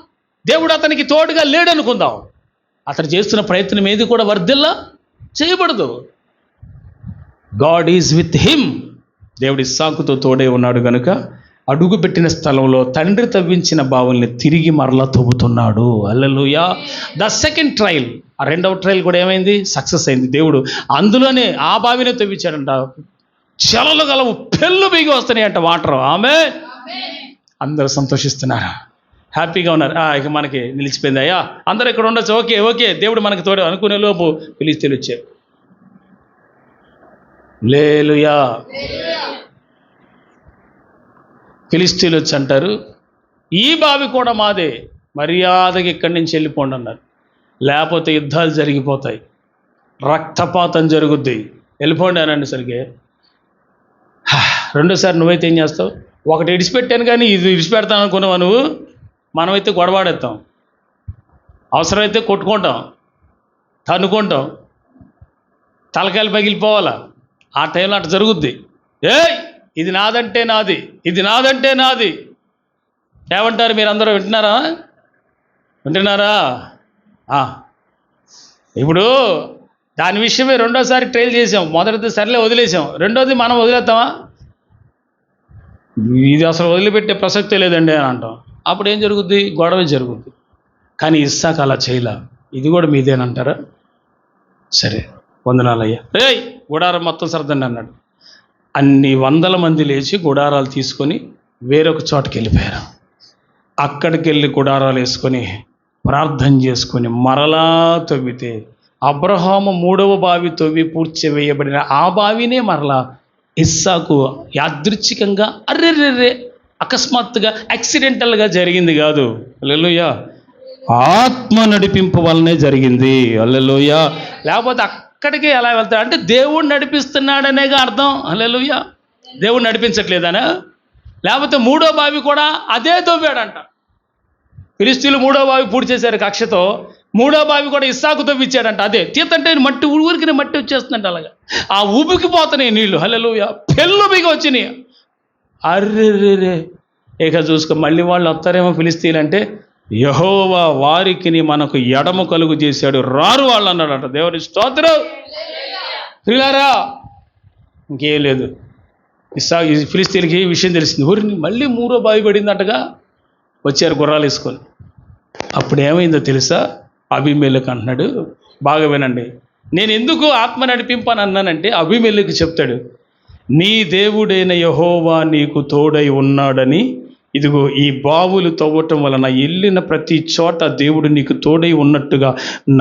దేవుడు అతనికి తోడుగా లేడనుకుందాం, అతను చేస్తున్న ప్రయత్నం ఏది కూడా వర్ధిల్ల చేయబడదు. God is with him. దేవుడు ఇస్సాకుతో తోడే ఉన్నాడు కనుక అడుగుపెట్టిన స్థలంలో తండ్రి తవ్వించిన బావుల్ని తిరిగి మరలా తవ్వుతున్నాడు. హల్లెలూయా. ద సెకండ్ ట్రయల్, ఆ రెండవ ట్రయల్ కూడా ఏమైంది? సక్సెస్ అయింది. దేవుడు అందులోనే ఆ బావినే తవ్వించాడంట. చలలు గలవు పెళ్ళు బిగి వస్తున్నాయి అంట వాటర్. ఆమేన్. అందరూ సంతోషిస్తున్నారు, హ్యాపీగా ఉన్నారు. ఇక మనకి నిలిచిపోయింది, అయ్యా అందరూ ఇక్కడ ఉండొచ్చు, ఓకే ఓకే దేవుడు మనకి తోడు అనుకునే లోపు ఫిలిస్తీన్లు వచ్చారు. హల్లెలూయా. ఫిలిస్తీన్లు వచ్చి అంటారు, ఈ బావి కూడా మాదే, మర్యాదగా ఇక్కడి నుంచి వెళ్ళిపోండి అన్నారు. లేకపోతే యుద్ధాలు జరిగిపోతాయి, రక్తపాతం జరుగుద్ది, వెళ్ళిపోండి అనండి. సరిగే రెండోసారి నువ్వైతే ఏం చేస్తావు? ఒకటి ఇడిచిపెట్టాను కానీ ఇది ఇడిచిపెడతాను అనుకున్నావా నువ్వు? మనమైతే గొడవాడేస్తాం, అవసరమైతే కొట్టుకుంటాం, తన్నుకుంటాం, తలకాయలు పగిలిపోవాలా. ఆ టైంలో అట్లా జరుగుద్ది. ఇది నాదంటే నాది, ఇది నాదంటే నాది. ఏమంటారు మీరు అందరూ? వింటున్నారా? ఇప్పుడు దాని విషయమే రెండోసారి ట్రైల్ చేసాం. మొదటిది సర్లే వదిలేసాం, రెండోది మనం వదిలేస్తామా? ఇది అసలు వదిలిపెట్టే ప్రసక్తే లేదండి అని అంటాం. అప్పుడు ఏం జరుగుద్ది? గొడవ జరుగుద్ది. కానీ ఇస్సాకు అలా చేయలే. ఇది కూడా మీదేనంటారా? సరే, వందనాలయ్యా, గుడారం మొత్తం సర్దండి అన్నాడు. అన్ని వందల మంది లేచి గుడారాలు తీసుకొని వేరొక చోటకి వెళ్ళిపోయారు. అక్కడికి వెళ్ళి గుడారాలు వేసుకొని ప్రార్థన చేసుకొని మరలా తవ్వితే అబ్రహాము 3వ బావి తవ్వి పూడ్చి వేయబడిన ఆ బావినే మరలా ఇస్సాకు యాదృచ్ఛికంగా అర్రెర్రెర్రే అకస్మాత్తుగా యాక్సిడెంటల్గా జరిగింది కాదు. హల్లెలూయా, ఆత్మ నడిపింపు వల్లనే జరిగింది. హల్లెలూయా. లేకపోతే అక్కడికి ఎలా వెళ్తాడు అంటే దేవుడు నడిపిస్తున్నాడనేగా అర్థం. హల్లెలూయా. దేవుడు నడిపించట్లేదనా? లేకపోతే 3వ బావి కూడా అదే తవ్వాడంట. ఫిలిష్తీయులు 3వ బావి పూర్తి చేశారు కక్షతో. 3వ బావి కూడా ఇస్సాకు తవ్విచ్చాడంట. అదే తీతంటే మట్టి ఊరికి మట్టి వచ్చేస్తుందంట. అలాగా ఆ ఊపికిపోతున్నాయి నీళ్ళు. హల్లెలూయా. పెళ్ళు బిగి వచ్చినాయి. అర్రెర్రెరే, ఇక చూసుకో, మళ్ళీ వాళ్ళు వస్తారేమో ఫిలిష్తీయులు అంటే, యెహోవా వారికి మనకు ఎడమ కలుగు చేశాడు, రారు వాళ్ళు అన్నాడట. దేవుని స్తోత్రం. ప్రియులారా, ఇంకేం లేదు. ఫిలిష్తీయులకి ఈ విషయం తెలిసింది. ఊరిని మళ్ళీ 3వ బావి పడిందంటగా. వచ్చారు గుర్రాలు వేసుకొని. అప్పుడు ఏమైందో తెలుసా? అబీమెలెకు అంటున్నాడు, బాగా వినండి, నేను ఎందుకు ఆత్మ నడిపింపని అన్నానంటే అబీమెలెకు చెప్తాడు, నీ దేవుడైన యెహోవా నీకు తోడై ఉన్నాడని, ఇదిగో ఈ బావులు తవ్వటం వలన వెళ్ళిన ప్రతి చోట దేవుడు నీకు తోడై ఉన్నట్టుగా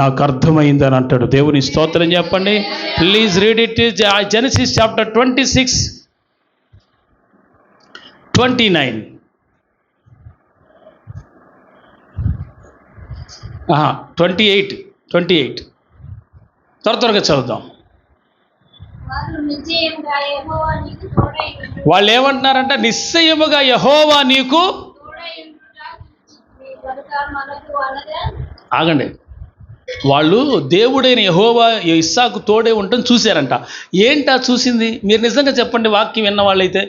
నాకు అర్థమైందని అంటాడు. దేవుని స్తోత్రం చెప్పండి. Please read it. Genesis chapter 26:29. 28 త్వరగా చదువుదాం. వాళ్ళు ఏమంటున్నారంట? నిశ్చయముగా యెహోవా నీకు. ఆగండి, వాళ్ళు దేవుడైన యెహోవా ఇస్సాకు తోడే ఉండటం చూశారంట. ఏంటా చూసింది? మీరు నిజంగా చెప్పండి, వాక్యం విన్న వాళ్ళైతే.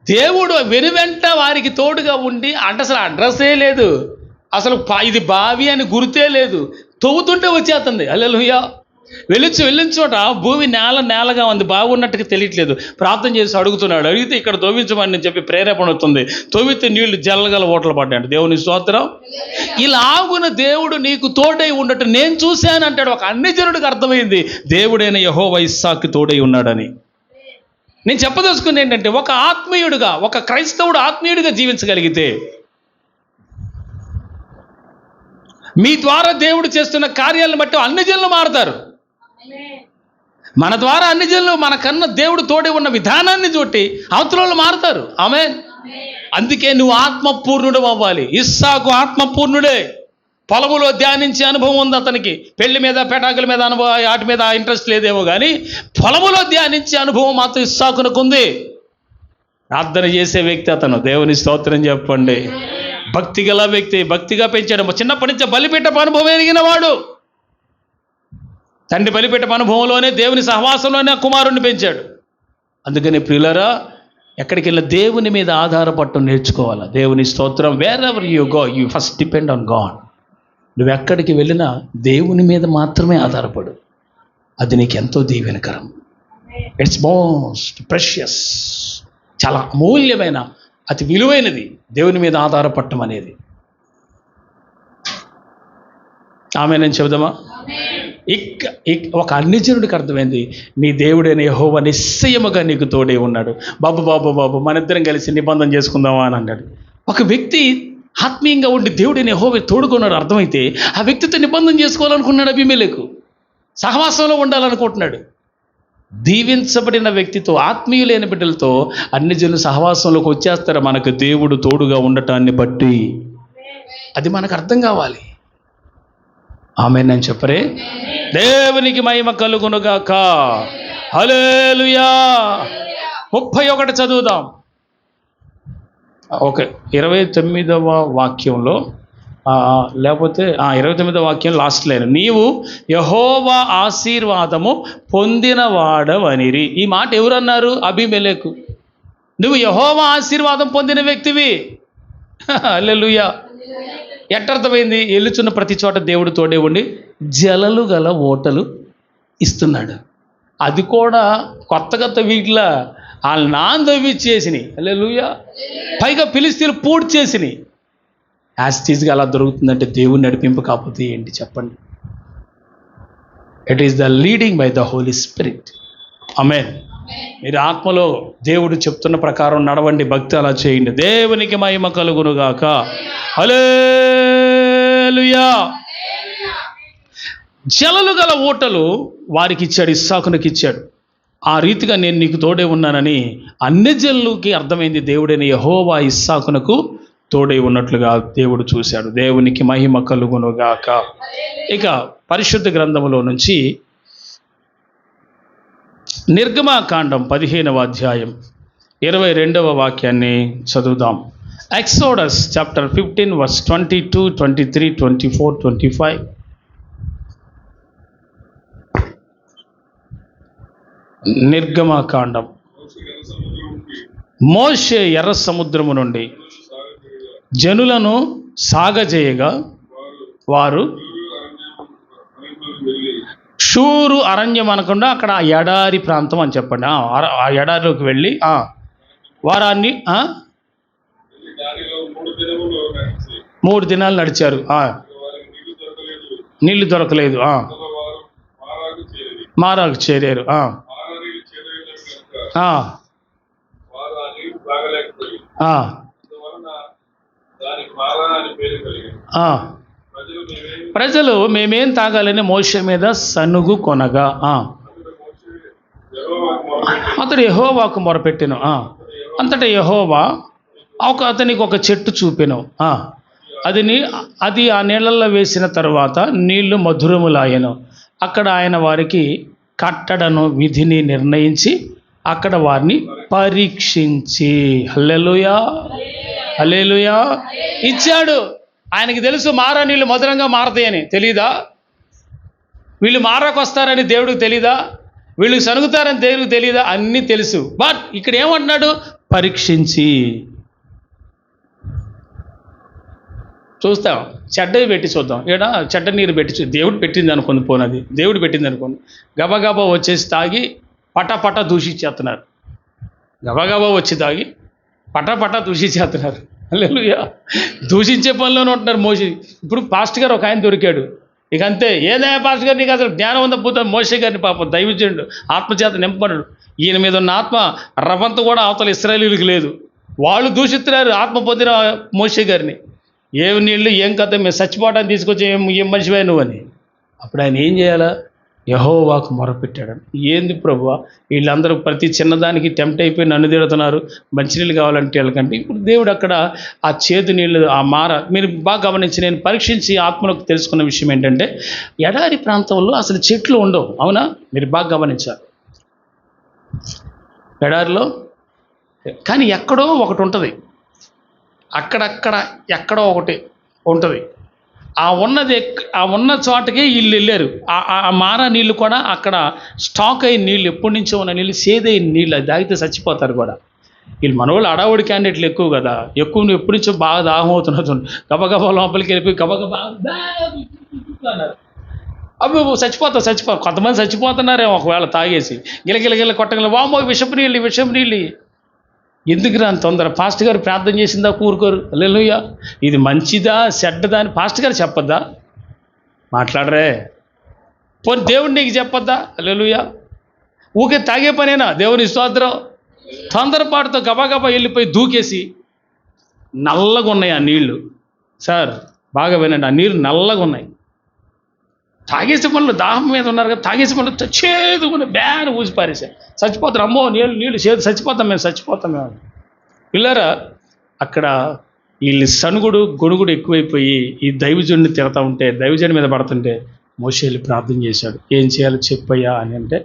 దేవుడు వెనువెంట వారికి తోడుగా ఉండి, అంటే అసలు అడ్రస్సే లేదు, అసలు ఇది బావి అని గుర్తే లేదు, తవ్వుతుంటే వచ్చేస్తుంది. హల్లెలూయా. వెళ్ళించోట భూమి నేలగా ఉంది, బాగున్నట్టుగా తెలియట్లేదు. ప్రార్థన చేసి అడుగుతున్నాడు. అడిగితే ఇక్కడ తవ్వించమని చెప్పి ప్రేరేపణ అవుతుంది. తవ్వితే నీళ్లు జల్లగల ఓటలు పడ్డాడు. దేవుని స్తోత్రం. ఇలాగున దేవుడు నీకు తోడై ఉండటం నేను చూశాను అంటాడు. ఒక అన్యజనుడికి అర్థమైంది దేవుడైన యెహోవా ఇస్సాకు తోడై ఉన్నాడని. నేను చెప్పదలుచుకుంది ఏంటంటే, ఒక ఆత్మీయుడిగా, ఒక క్రైస్తవుడు ఆత్మీయుడిగా జీవించగలిగితే మీ ద్వారా దేవుడు చేస్తున్న కార్యాలను బట్టి అన్యజనులు మారుతారు. మన ద్వారా అన్యజనులు మనకన్నా దేవుడు తోడే ఉన్న విధానాన్ని చూట్టి అవతల మారుతారు. ఆమేన్. అందుకే నువ్వు ఆత్మపూర్ణుడు అవ్వాలి. ఇస్సాకు ఆత్మపూర్ణుడే. పొలములో ధ్యానించే అనుభవం ఉంది అతనికి. పెళ్లి మీద, పెటాకుల మీద అనుభవం, వాటి మీద ఇంట్రెస్ట్ లేదేమో కానీ పొలములో ధ్యానించే అనుభవం మాత్రం ఇస్సాకునకు ఉంది. ప్రార్థన చేసే వ్యక్తి అతను. దేవుని స్తోత్రం చెప్పండి. భక్తి గల వ్యక్తి, భక్తిగా పెంచాడు. చిన్నప్పటి నుంచి బలిపీఠపు అనుభవం ఎరిగిన వాడు. తండ్రి బలిపీఠపు అనుభవంలోనే, దేవుని సహవాసంలోనే కుమారుణ్ణి పెంచాడు. అందుకని ప్రియులారా, ఎక్కడికి వెళ్ళినా దేవుని మీద ఆధారపడటం నేర్చుకోవాలా. దేవుని స్తోత్రం. Wear ever you go, you first depend on God. నువ్వు ఎక్కడికి వెళ్ళినా దేవుని మీద మాత్రమే ఆధారపడు. అది నీకు ఎంతో దీవెనకరం. ఇట్స్ మోస్ట్ ప్రెషియస్, చాలా అమూల్యమైన, అతి విలువైనది దేవుని మీద ఆధారపడటం అనేది. ఆమె నేను చెబుదామా? ఒక అన్యజనుడికి అర్థమైంది, నీ దేవుడైన యెహోవా నిశ్చయముగా నీకు తోడే ఉన్నాడు. బాబు మన ఇద్దరం కలిసి నిబంధన చేసుకుందామా అని అన్నాడు. ఒక వ్యక్తి ఆత్మీయంగా ఉండి దేవుడైన యెహోవా తోడుకున్నాడు అర్థమైతే ఆ వ్యక్తితో నిబంధన చేసుకోవాలనుకున్నాడు అబీమెలెకు. సహవాసంలో ఉండాలనుకుంటున్నాడు. దీవించబడిన వ్యక్తితో, ఆత్మీయులైన బిడ్డలతో అన్ని జనుల సహవాసంలోకి వచ్చేస్తారు మనకు దేవుడు తోడుగా ఉండటాన్ని బట్టి. అది మనకు అర్థం కావాలి. ఆమేన్ అని చెప్పరే. దేవునికి మహిమ కలుగునుగాక. హల్లెలూయా. 31 చదువుదాం. ఓకే, 29వ వాక్యంలో లేకపోతే 29వ వాక్యం లాస్ట్ లైన్, నీవు యెహోవా ఆశీర్వాదము పొందినవాడవనిరి. ఈ మాట ఎవరన్నారు? అబీమెలెకు. నువ్వు యెహోవా ఆశీర్వాదం పొందిన వ్యక్తివి. హల్లెలూయా. ఎట్టర్థమైంది? వెళ్ళుచున్న ప్రతి చోట దేవుడు తోడే ఉండి జలలు గల ఓటలు ఇస్తున్నాడు. అది కూడా కొత్త వీటిలా వాళ్ళు నాందవిచ్చేసినాయి. హల్లెలూయా. పైగా ఫిలిష్తీయులు పూర్తి చేసినాయి. యాస్టీస్గా అలా దొరుకుతుందంటే దేవుని నడిపింపు కాకపోతే ఏంటి చెప్పండి? It is the leading by the Holy Spirit. Amen. మీరు ఆత్మలో దేవుడు చెప్తున్న ప్రకారం నడవండి, భక్తి అలా చేయండి. దేవునికి మహిమ కలుగునుగాక. హల్లెలూయా. జలలు గల ఊటలు వారికి ఇచ్చాడు, ఇస్సాకునికి ఇచ్చాడు. ఆ రీతిగా నేను నీకు తోడే ఉన్నానని అన్ని జనులకి అర్థమైంది. దేవుడైన యెహోవా ఇస్సాకునకు తోడై ఉన్నట్లుగా దేవుడు చూశాడు. దేవునికి మహిమ కలుగునుగాక. ఇక పరిశుద్ధ గ్రంథములో నుంచి నిర్గమాకాండం 15వ అధ్యాయం 22వ వాక్యాన్ని చదువుదాం. Exodus chapter 15 verse 22, 23, 24, 25. నిర్గమాకాండం. మోషే ఎర్ర సముద్రము నుండి జనులను సాగజేయగా వారు షూరు అరణ్యం అనకుండా అక్కడ ఎడారి ప్రాంతం అని చెప్పండి. ఆ ఎడారిలోకి వెళ్ళి వారాన్ని 3 దినాలు నడిచారు. నీళ్లు దొరకలేదు. మారాకు చేరారు. ప్రజలు మేమేం తాగాలని మోషే మీద సనుగు కొనగా అతడు యెహోవాకు మొరపెట్టెను. అంతటా యెహోవా అతనికి ఒక చెట్టు చూపెను. అది ఆ నీళ్ళల్లో వేసిన తరువాత నీళ్లు మధురములాయెను. అక్కడ ఆయన వారికి కట్టడను విధిని నిర్ణయించి అక్కడ వారిని పరీక్షించి హల్లెలూయా హల్లెలూయా ఇచ్చాడు. ఆయనకి తెలుసు మారా నీళ్ళు మధురంగా మారతాయని. తెలీదా? వీళ్ళు మారాకు వస్తారని దేవుడికి తెలీదా? వీళ్ళు సనుగుతారని దేవుడికి తెలీదా? అన్నీ తెలుసు. బట్ ఇక్కడ ఏమంటున్నాడు? పరీక్షించి. చూస్తాం, చెడ్డవి పెట్టి చూద్దాం. ఇక్కడ చెడ్డ నీరు పెట్టి దేవుడు పెట్టింది అనుకుంది, పోనది దేవుడు పెట్టింది అనుకోండి. గబగబా వచ్చేసి తాగి పటపట దూషించేస్తున్నారు. గబగబా వచ్చి తాగి పటపట దూషించేస్తున్నారు. హల్లెలూయా. దూషించే పనిలోనే ఉంటున్నారు మోషే. ఇప్పుడు పాస్టర్ గారు ఒక ఆయన దొరికాడు. ఇక అంతే, ఏదైనా పాస్టర్ గారు నీకు అసలు జ్ఞానం ఉందా పోతాను. మోషే గారిని పాపం దైవజనుడు ఆత్మచేత నింపబడ్డాడు. ఈయన మీద ఉన్న ఆత్మ రవంత కూడా అవతల ఇశ్రాయేలీయులకు లేదు. వాళ్ళు దూషిస్తున్నారు ఆత్మ పొందిన మోషే గారిని. ఏం నీళ్ళు ఏం కథ, మేము చచ్చిపోవడానికి తీసుకొచ్చి ఏం మనిషివే నువ్వు అని. అప్పుడు ఆయన ఏం చేయాలా? యెహోవాకు మొరపెట్టాడు. ఏంది ప్రభువా, వీళ్ళందరూ ప్రతి చిన్నదానికి టెంప్ట్ అయిపోయి నన్ను తిడుతున్నారు, మంచినీళ్ళు కావాలంటే వీళ్ళకంటే. ఇప్పుడు దేవుడు అక్కడ ఆ చేదు నీళ్ళు, ఆ మార, మీరు బాగా గమనించి, నేను పరీక్షించి ఆత్మలకు తెలుసుకున్న విషయం ఏంటంటే, ఎడారి ప్రాంతంలో అసలు చెట్లు ఉండవు. అవునా? మీరు బాగా గమనించారు. ఎడారిలో కానీ ఎక్కడో ఒకటి ఉంటుంది, అక్కడక్కడ ఎక్కడో ఒకటి ఉంటుంది. ఆ ఉన్న చోటకే వీళ్ళు వెళ్ళారు. ఆ మారా నీళ్ళు కూడా అక్కడ స్టాక్ అయిన నీళ్ళు, ఎప్పటి నుంచో ఉన్న నీళ్ళు, సేదైన నీళ్ళు, అది తాగితే చచ్చిపోతారు కూడా. వీళ్ళు మనవాళ్ళు అడావుడి క్యాండిడేట్లు ఎక్కువ కదా, ఎక్కువ ఎప్పటి నుంచో బాగా దాహం అవుతున్నట్టు గబగబా లోపలికి వెళ్ళిపోయి గబగబా అన్నారు. అవి చచ్చిపోతారు. కొంతమంది చచ్చిపోతున్నారేమో ఒకవేళ తాగేసి గిలగిలగిల కొట్టగల, వామో విషపు నీళ్ళు. ఎందుకు రాని తొందర? పాస్టర్ గారు ప్రార్థన చేసిందా కూరుకోరు. హల్లెలూయా. ఇది మంచిదా చెడ్డదా అని పాస్టర్ గారు చెప్పొద్దా? మాట్లాడరే. పోనీ దేవుడు నీకు చెప్పొద్దా? హల్లెలూయా. ఊకే తాగే పనేనా? దేవుని స్తోత్రం. తొందరపాటుతో గబగబా వెళ్ళిపోయి దూకేసి నల్లగా ఉన్నాయి ఆ నీళ్లు. సార్ బాగా వినండి, ఆ నీళ్ళు నల్లగా ఉన్నాయి. తాగేసే పనులు దాహం మీద ఉన్నారు కదా, తాగేసే పనులు చేదుకుని బ్యాన్ ఊసి పారేసారు. చచ్చిపోతారు, అమ్మో నీళ్ళు చేదు, చచ్చిపోతాం మేము. పిల్లరా, అక్కడ వీళ్ళు సనుగుడు గొడుగుడు ఎక్కువైపోయి ఈ దైవజుడిని తిడతా ఉంటే, దైవజుడి మీద పడుతుంటే మోషే వెళ్ళి ప్రార్థన చేశాడు. ఏం చేయాలో చెప్పయ్యా అని అంటే,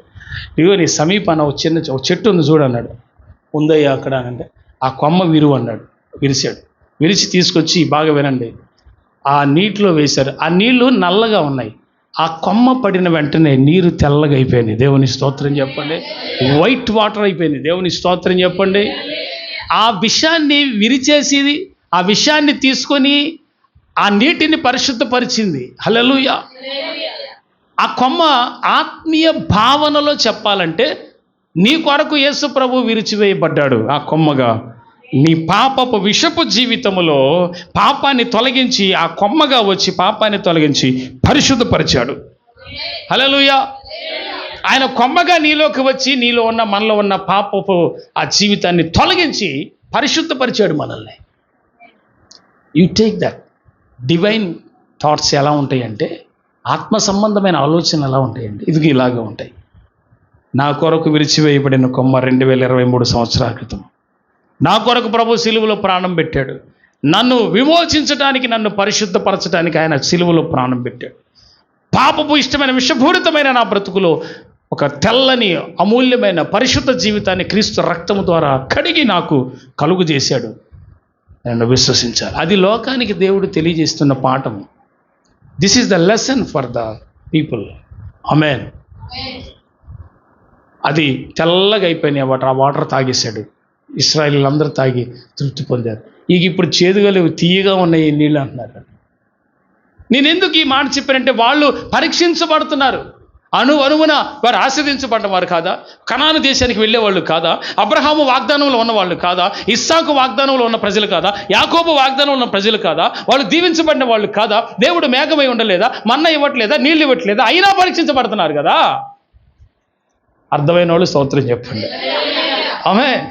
ఇదిగో నీ సమీపాన ఒక చెట్టు ఉంది చూడు అన్నాడు. ఉందయ్యా అక్కడ అని అంటే, ఆ కొమ్మ విరువు అన్నాడు. విరిశాడు. విరిచి తీసుకొచ్చి, బాగా వినండి, ఆ నీటిలో వేశారు. ఆ నీళ్లు నల్లగా ఉన్నాయి. ఆ కొమ్మ పడిన వెంటనే నీరు తెల్లగా అయిపోయింది. దేవుని స్తోత్రం చెప్పండి. వైట్ వాటర్ అయిపోయింది. దేవుని స్తోత్రం చెప్పండి. ఆ విషయాన్ని విరిచేసి, ఆ విషయాన్ని తీసుకొని ఆ నీటిని పరిశుద్ధపరిచింది. హల్లెలూయా. ఆ కొమ్మ ఆత్మీయ భావనలో చెప్పాలంటే, నీ కొరకు యేసు ప్రభు విరిచివేయబడ్డాడు ఆ కొమ్మగా. నీ పాపపు విషపు జీవితములో పాపాన్ని తొలగించి, ఆ కొమ్మగా వచ్చి పాపాన్ని తొలగించి పరిశుద్ధపరిచాడు. హల్లెలూయా. ఆయన కొమ్మగా నీలోకి వచ్చి, నీలో ఉన్న మనలో ఉన్న పాపపు ఆ జీవితాన్ని తొలగించి పరిశుద్ధపరిచాడు మనల్ని. You take that. Divine thoughts ఎలా ఉంటాయంటే, ఆత్మ సంబంధమైన ఆలోచనలు ఎలా ఉంటాయండి, ఇది ఇలాగే ఉంటాయి. నా కొరకు విరిచివేయబడిన కొమ్మ 2023 సంవత్సరాల క్రితం నా కొరకు ప్రభు సిలువలో ప్రాణం పెట్టాడు. నన్ను విమోచించడానికి, నన్ను పరిశుద్ధపరచడానికి ఆయన సిలువలో ప్రాణం పెట్టాడు. పాపపు ఇష్టమైన విషపూరితమైన నా బ్రతుకులో ఒక తెల్లని అమూల్యమైన పరిశుద్ధ జీవితాన్ని క్రీస్తు రక్తము ద్వారా కడిగి నాకు కలుగు చేశాడు. నన్ను విశ్వసించాలి. అది లోకానికి దేవుడు తెలియజేస్తున్న పాఠము. This is the lesson for the people. Amen. అది తెల్లగా అయిపోయినాయి ఆ వాటర్ తాగేశాడు. ఇశ్రాయేలీయులు అందరూ తాగి తృప్తి పొందారు. ఇప్పుడు చేదుగా లేవు, తీయగా ఉన్నాయి ఈ నీళ్ళు అంటున్నారు. నేను ఎందుకు ఈ మాట చెప్పానంటే, వాళ్ళు పరీక్షించబడుతున్నారు. అణువున వారు ఆస్వాదించబడ్డవారు కాదా? కనాను దేశానికి వెళ్ళేవాళ్ళు కాదా? అబ్రహాము వాగ్దానంలో ఉన్నవాళ్ళు కాదా? ఇస్సాకు వాగ్దానంలో ఉన్న ప్రజలు కాదా? యాకోబు వాగ్దానంలో ఉన్న ప్రజలు కాదా? వాళ్ళు దీవించబడిన వాళ్ళు కాదా? దేవుడు మేఘమై ఉండలేదా? మన్న ఇవ్వట్లేదా? నీళ్ళు ఇవ్వట్లేదా? అయినా పరీక్షించబడుతున్నారు కదా. అర్థమైన వాళ్ళు స్తోత్రం చెప్పండి. ఆమేన్.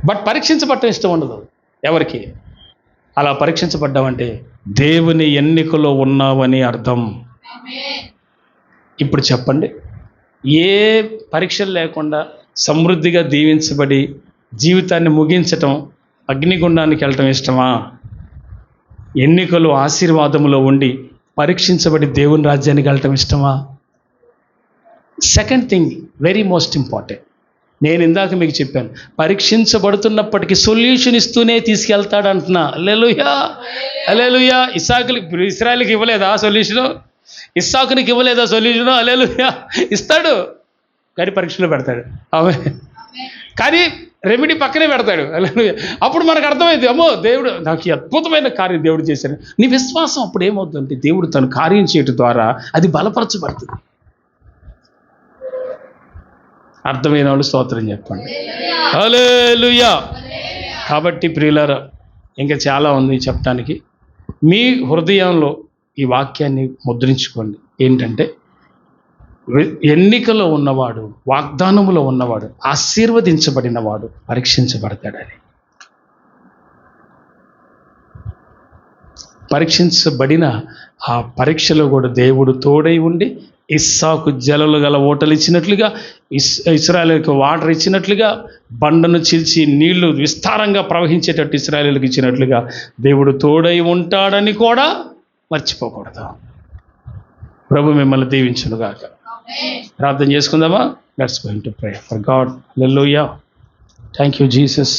బట్ పరీక్షించబడటం ఇష్టం ఉండదు ఎవరికి. అలా పరీక్షించబడ్డామంటే దేవుని ఎన్నికలో ఉన్నావని అర్థం. ఇప్పుడు చెప్పండి, ఏ పరీక్షలు లేకుండా సమృద్ధిగా దీవించబడి జీవితాన్ని ముగించటం, అగ్నిగుండానికి వెళ్ళటం ఇష్టమా? ఎన్నికలు ఆశీర్వాదములో ఉండి పరీక్షించబడి దేవుని రాజ్యానికి వెళ్ళటం ఇష్టమా? Second thing, very most important, నేను ఇందాక మీకు చెప్పాను, పరీక్షించబడుతున్నప్పటికీ సొల్యూషన్ ఇస్తూనే తీసుకెళ్తాడు అంటున్నా. హల్లెలూయా, హల్లెలూయా. ఇశ్రాయేలుకి ఇవ్వలేదా సొల్యూషను? ఇస్సాకునికి ఇవ్వలేదా సొల్యూషను? హల్లెలూయా. ఇస్తాడు, కానీ పరీక్షలో పెడతాడు. ఆమె కానీ రెమెడీ పక్కనే పెడతాడు. హల్లెలూయా. అప్పుడు మనకు అర్థమైంది, అమ్మో దేవుడు నాకు ఈ అద్భుతమైన కార్యం దేవుడు చేశాడు. నీ విశ్వాసం అప్పుడు ఏమవుతుందంటే, దేవుడు తను కార్యం చేయటం ద్వారా అది బలపరచబడుతుంది. అర్థమైన వాళ్ళు స్తోత్రం చెప్పండి. హల్లెలూయా. కాబట్టి ప్రియులారా, ఇంకా చాలా ఉంది చెప్పడానికి. మీ హృదయంలో ఈ వాక్యాన్ని ముద్రించుకోండి. ఏంటంటే, ఎన్నికలో ఉన్నవాడు, వాగ్దానములో ఉన్నవాడు, ఆశీర్వదించబడినవాడు పరీక్షించబడతాడని. పరీక్షించబడిన ఆ పరీక్షలో కూడా దేవుడు తోడై ఉండి, ఇస్సాకు జలలు గల ఓటలు ఇచ్చినట్లుగా, ఇశ్రాయేలుకు వాటర్ ఇచ్చినట్లుగా, బండను చీల్చి నీళ్లు విస్తారంగా ప్రవహించేటట్టు ఇశ్రాయేలుకు ఇచ్చినట్లుగా దేవుడు తోడై ఉంటాడని కూడా మర్చిపోకూడదు. ప్రభు మిమ్మల్ని దీవించునుగాక. ప్రార్థన చేసుకుందామా? Let's go into prayer for God. Hallelujah. Thank you Jesus.